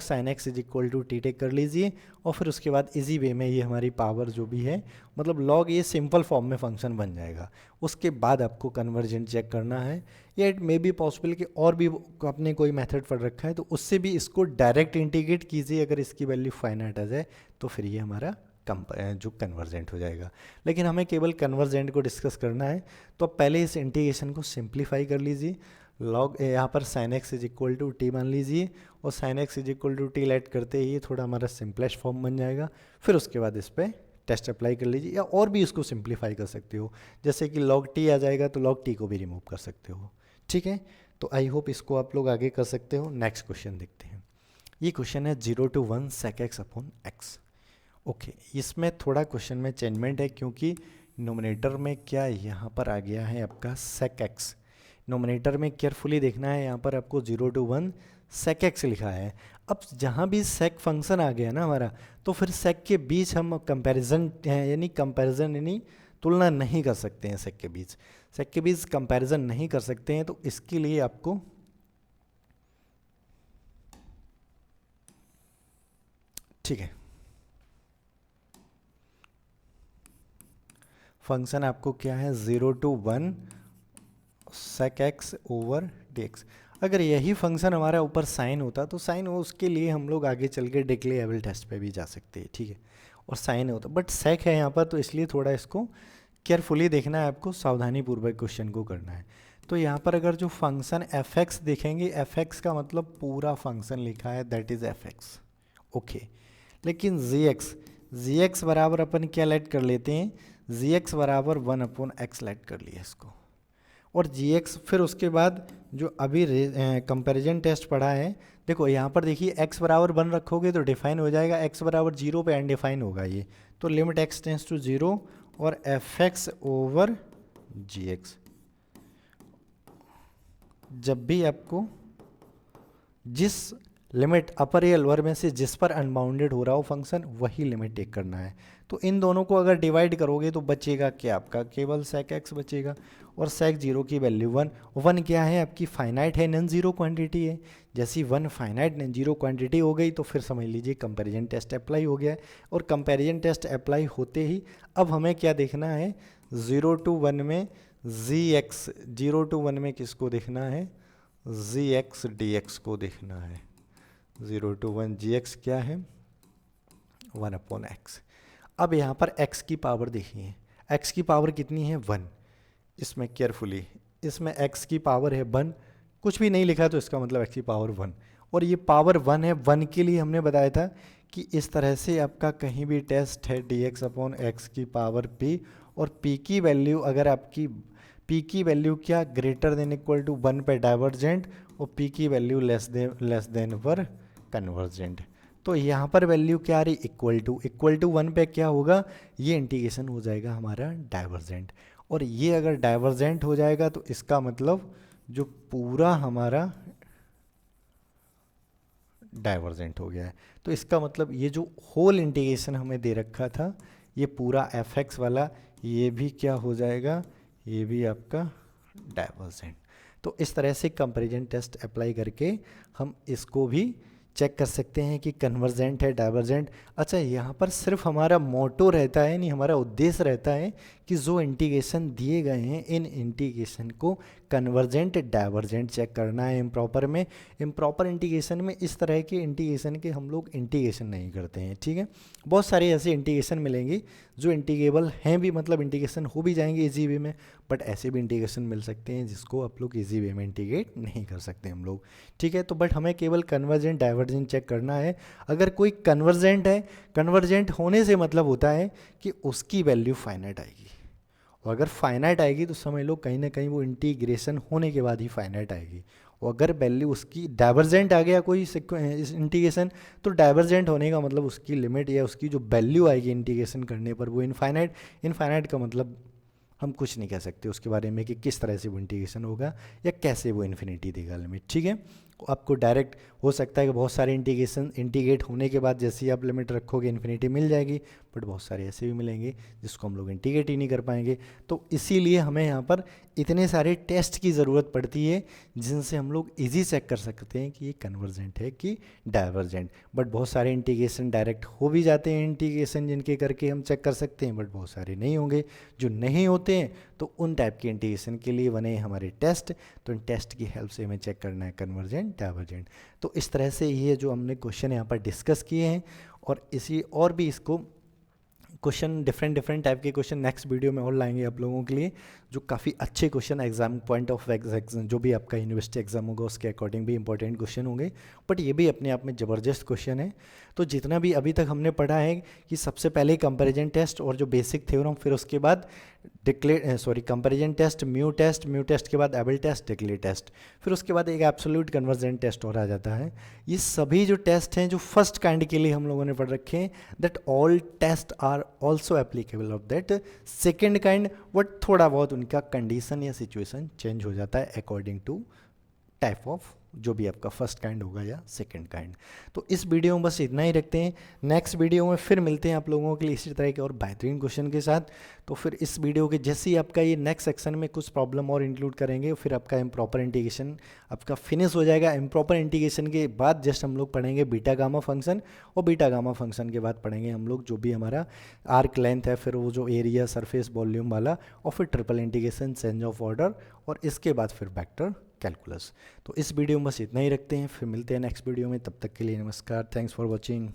sin x is equal to T take कर लीजिए, और फिर उसके बाद इजी वे में ये हमारी पावर जो भी है, मतलब log ये सिंपल फॉर्म में फंक्शन बन जाएगा। उसके बाद आपको कन्वर्जेंट चेक करना है, या इट मे बी पॉसिबल कि और भी आपने कोई मेथड पढ़ रखा है तो उससे भी इसको डायरेक्ट इंटीग्रेट कीजिए, अगर इसकी वैल्यू फाइनाइट आ जाए तो फिर ये हमारा जो कन्वर्जेंट हो जाएगा। लेकिन हमें केवल कन्वर्जेंट को डिस्कस करना है, तो अब पहले इस इंटीग्रेशन को सिंप्लीफाई कर लीजिए। लॉग यहाँ पर sine X is equal to T मान लीजिए, और sine X is equal to T let करते ही ये थोड़ा हमारा सिंपलेस्ट फॉर्म बन जाएगा। फिर उसके बाद इस पर टेस्ट अप्लाई कर लीजिए, या और भी इसको सिंप्लीफाई कर सकते हो, जैसे कि लॉग टी आ जाएगा तो लॉग टी को भी रिमूव कर सकते हो। ठीक है, तो आई होप इसको आप लोग आगे कर सकते हो। नेक्स्ट क्वेश्चन देखते हैं। ये क्वेश्चन है 0 to 1 sec x upon x. Okay, इसमें थोड़ा क्वेश्चन में चेंजमेंट है, क्योंकि नोमिनेटर में क्या यहाँ पर आ गया है आपका sec x। नोमिनेटर में केयरफुली देखना है, यहाँ पर आपको 0 to 1 sec x लिखा है। अब जहाँ भी sec फंक्शन आ गया ना हमारा, तो फिर sec के बीच हम कंपैरिजन यानी तुलना नहीं कर सकते हैं। sec के बीच कंपैरिजन नहीं कर सकते हैं, तो इसके लिए आपको ठीक है, फंक्शन आपको क्या है 0 to 1 sec x over dx। अगर यही फंक्शन हमारा ऊपर साइन होता तो साइन हो, उसके लिए हम लोग आगे चल के डिक्लेरेबल टेस्ट पे भी जा सकते हैं, ठीक है, और साइन होता, बट सेक है यहाँ पर, तो इसलिए थोड़ा इसको केयरफुली देखना है आपको, सावधानी पूर्वक क्वेश्चन को करना है। तो यहाँ पर अगर जो फंक्शन एफ एक्स देखेंगे, एफ एक्स का मतलब पूरा फंक्शन लिखा है, that is F x, okay. लेकिन जी एक्स बराबर अपन क्या लेट कर लेते हैं, जी एक्स बराबर 1/x लेट कर लिया इसको, और जी एक्स फिर उसके बाद जो अभी कंपैरिजन टेस्ट पढ़ा है, देखो यहाँ पर देखिए x बराबर 1 रखोगे तो डिफाइन हो जाएगा, x बराबर 0 पे अनडिफाइन होगा ये, तो लिमिट x टेंस टू 0 और एफ एक्स ओवर जी एक्स। जब भी आपको जिस लिमिट अपर या लोअर में से जिस पर अनबाउंडेड हो रहा हो फंक्शन, वही लिमिट टेक करना है। तो इन दोनों को अगर डिवाइड करोगे तो बचेगा क्या, आपका केवल सेक एक्स बचेगा, और सेक जीरो की वैल्यू 1, 1 क्या है आपकी, फाइनाइट है, नॉन जीरो क्वांटिटी है। जैसी 1 फाइनाइट नॉन जीरो क्वांटिटी हो गई तो फिर समझ लीजिए कंपैरिजन टेस्ट अप्लाई हो गया है। और कंपैरिजन टेस्ट अप्लाई होते ही अब हमें क्या देखना है, 0 to 1 में जी एक्स, 0 to 1 में किसको देखना है, जी एक्स डी एक्स को देखना है। 0 to 1 जी एक्स क्या है, 1/x। अब यहाँ पर x की पावर देखिए, x की पावर कितनी है, 1। इसमें केयरफुली, इसमें x की पावर है 1, कुछ भी नहीं लिखा तो इसका मतलब x की पावर 1, और ये पावर 1 है। 1 के लिए हमने बताया था कि इस तरह से आपका कहीं भी टेस्ट है dx/x की पावर p, और p की वैल्यू अगर आपकी p की वैल्यू क्या ग्रेटर देन इक्वल टू 1 पे डाइवर्जेंट, और p की वैल्यू लेस देन पर कन्वर्जेंट। तो यहाँ पर वैल्यू क्या आ रही, इक्वल टू 1 पे क्या होगा, ये इंटीग्रेशन हो जाएगा हमारा डाइवर्जेंट, और ये अगर डाइवर्जेंट हो जाएगा तो इसका मतलब जो पूरा हमारा डाइवर्जेंट हो गया है। तो इसका मतलब ये जो होल इंटीग्रेशन हमें दे रखा था, ये पूरा एफ एक्स वाला, ये भी क्या हो जाएगा, ये भी आपका डाइवर्जेंट। तो इस तरह से कंपैरिजन टेस्ट अप्लाई करके हम इसको भी चेक कर सकते हैं कि कन्वर्जेंट है, डाइवर्जेंट। अच्छा, यहाँ पर सिर्फ हमारा मोटो रहता है, नहीं हमारा उद्देश्य रहता है कि जो इंटीग्रेशन दिए गए हैं इन इंटीग्रेशन को कन्वर्जेंट डाइवर्जेंट चेक करना है इम्प्रॉपर में। इम्प्रॉपर इंटीग्रेशन में इस तरह के इंटीग्रेशन के हम लोग इंटीग्रेशन नहीं करते हैं, ठीक है। बहुत सारे ऐसे इंटीग्रेशन मिलेंगे जो इंटीग्रेबल हैं भी, मतलब इंटीग्रेशन हो भी जाएंगे इजी वे में, बट ऐसे भी इंटीग्रेशन मिल सकते हैं जिसको आप लोग इजी वे में इंटीग्रेट नहीं कर सकते हम लोग, ठीक है। तो बट हमें केवल कन्वर्जेंट डाइवर्जेंट चेक करना है। अगर कोई कन्वर्जेंट है, कन्वर्जेंट होने से मतलब होता है कि उसकी वैल्यू फाइनाइट आएगी, और अगर फाइनाइट आएगी तो समझ लो कहीं ना कहीं वो इंटीग्रेशन होने के बाद ही फाइनाइट आएगी। और अगर वैल्यू उसकी डाइवर्जेंट आ गया कोई इंटीग्रेशन, तो डाइवर्जेंट होने का मतलब उसकी लिमिट या उसकी जो वैल्यू आएगी इंटीग्रेशन करने पर वो इनफाइनाइट। इनफाइनाइट का मतलब हम कुछ नहीं कह सकते उसके बारे में कि किस तरह से वो इंटीग्रेशन होगा या कैसे वो इन्फिनिटी देगा लिमिट, ठीक है। आपको डायरेक्ट हो सकता है कि बहुत सारे इंटीग्रेशन इंटीग्रेट होने के बाद जैसे ही आप लिमिट रखोगे इन्फिनिटी मिल जाएगी, बट बहुत सारे ऐसे भी मिलेंगे जिसको हम लोग इंटीग्रेट ही नहीं कर पाएंगे। तो इसीलिए हमें यहाँ पर इतने सारे टेस्ट की ज़रूरत पड़ती है जिनसे हम लोग इजी चेक कर सकते हैं कि ये कन्वर्जेंट है कि डाइवर्जेंट। बट बहुत सारे इंटीग्रेशन डायरेक्ट हो भी जाते हैं इंटीग्रेशन जिनके करके हम चेक कर सकते हैं, बट बहुत सारे नहीं होंगे। जो नहीं होते हैं तो उन टाइप के इंटीग्रेशन के लिए बने हमारे टेस्ट, तो इन टेस्ट की हेल्प से हमें चेक करना है कन्वर्जेंट डाइवर्जेंट। तो इस तरह से ये जो हमने क्वेश्चन यहाँ पर डिस्कस किए हैं, और इसी और भी इसको क्वेश्चन डिफरेंट टाइप के क्वेश्चन नेक्स्ट वीडियो में और लाएंगे आप लोगों के लिए, जो काफ़ी अच्छे question exam point of exam जो भी आपका यूनिवर्सिटी एग्जाम होगा उसके अकॉर्डिंग भी इंपॉर्टेंट क्वेश्चन होंगे, बट ये भी अपने आप में ज़बरदस्त क्वेश्चन है। तो जितना भी अभी तक हमने पढ़ा है कि सबसे पहले कंपैरिजन टेस्ट और जो बेसिक थ्योरम, फिर उसके बाद कंपैरिजन टेस्ट, म्यू टेस्ट के बाद एबल टेस्ट, डिक्लेयर टेस्ट, फिर उसके बाद एक एब्सोल्यूट कन्वर्जेंट टेस्ट और आ जाता है। ये सभी जो टेस्ट हैं जो फर्स्ट काइंड के लिए हम लोगों ने पढ़ रखे हैं, that all test are also applicable of that second kind, but थोड़ा बहुत उनका कंडीशन या सिचुएशन चेंज हो जाता है अकॉर्डिंग टू टाइप ऑफ जो भी आपका फर्स्ट काइंड होगा या सेकंड काइंड। तो इस वीडियो में बस इतना ही रखते हैं, नेक्स्ट वीडियो में फिर मिलते हैं आप लोगों के लिए इसी तरह के और बेहतरीन क्वेश्चन के साथ। तो फिर इस वीडियो के जैसे ही आपका ये नेक्स्ट सेक्शन में कुछ प्रॉब्लम और इंक्लूड करेंगे, फिर आपका इम्प्रॉपर इंटीग्रेशन आपका फिनिश हो जाएगा। इम्प्रॉपर इंटीग्रेशन के बाद जस्ट हम लोग पढ़ेंगे बीटा गामा फंक्शन, और बीटा गामा फंक्शन के बाद पढ़ेंगे हम लोग जो भी हमारा आर्क लेंथ है, फिर वो जो एरिया सरफेस वॉल्यूम वाला, और फिर triple integration, change of order, और इसके बाद फिर वेक्टर कैलकुलस। तो इस वीडियो में बस इतना ही रखते हैं, फिर मिलते हैं नेक्स्ट वीडियो में। तब तक के लिए नमस्कार, थैंक्स फॉर वॉचिंग।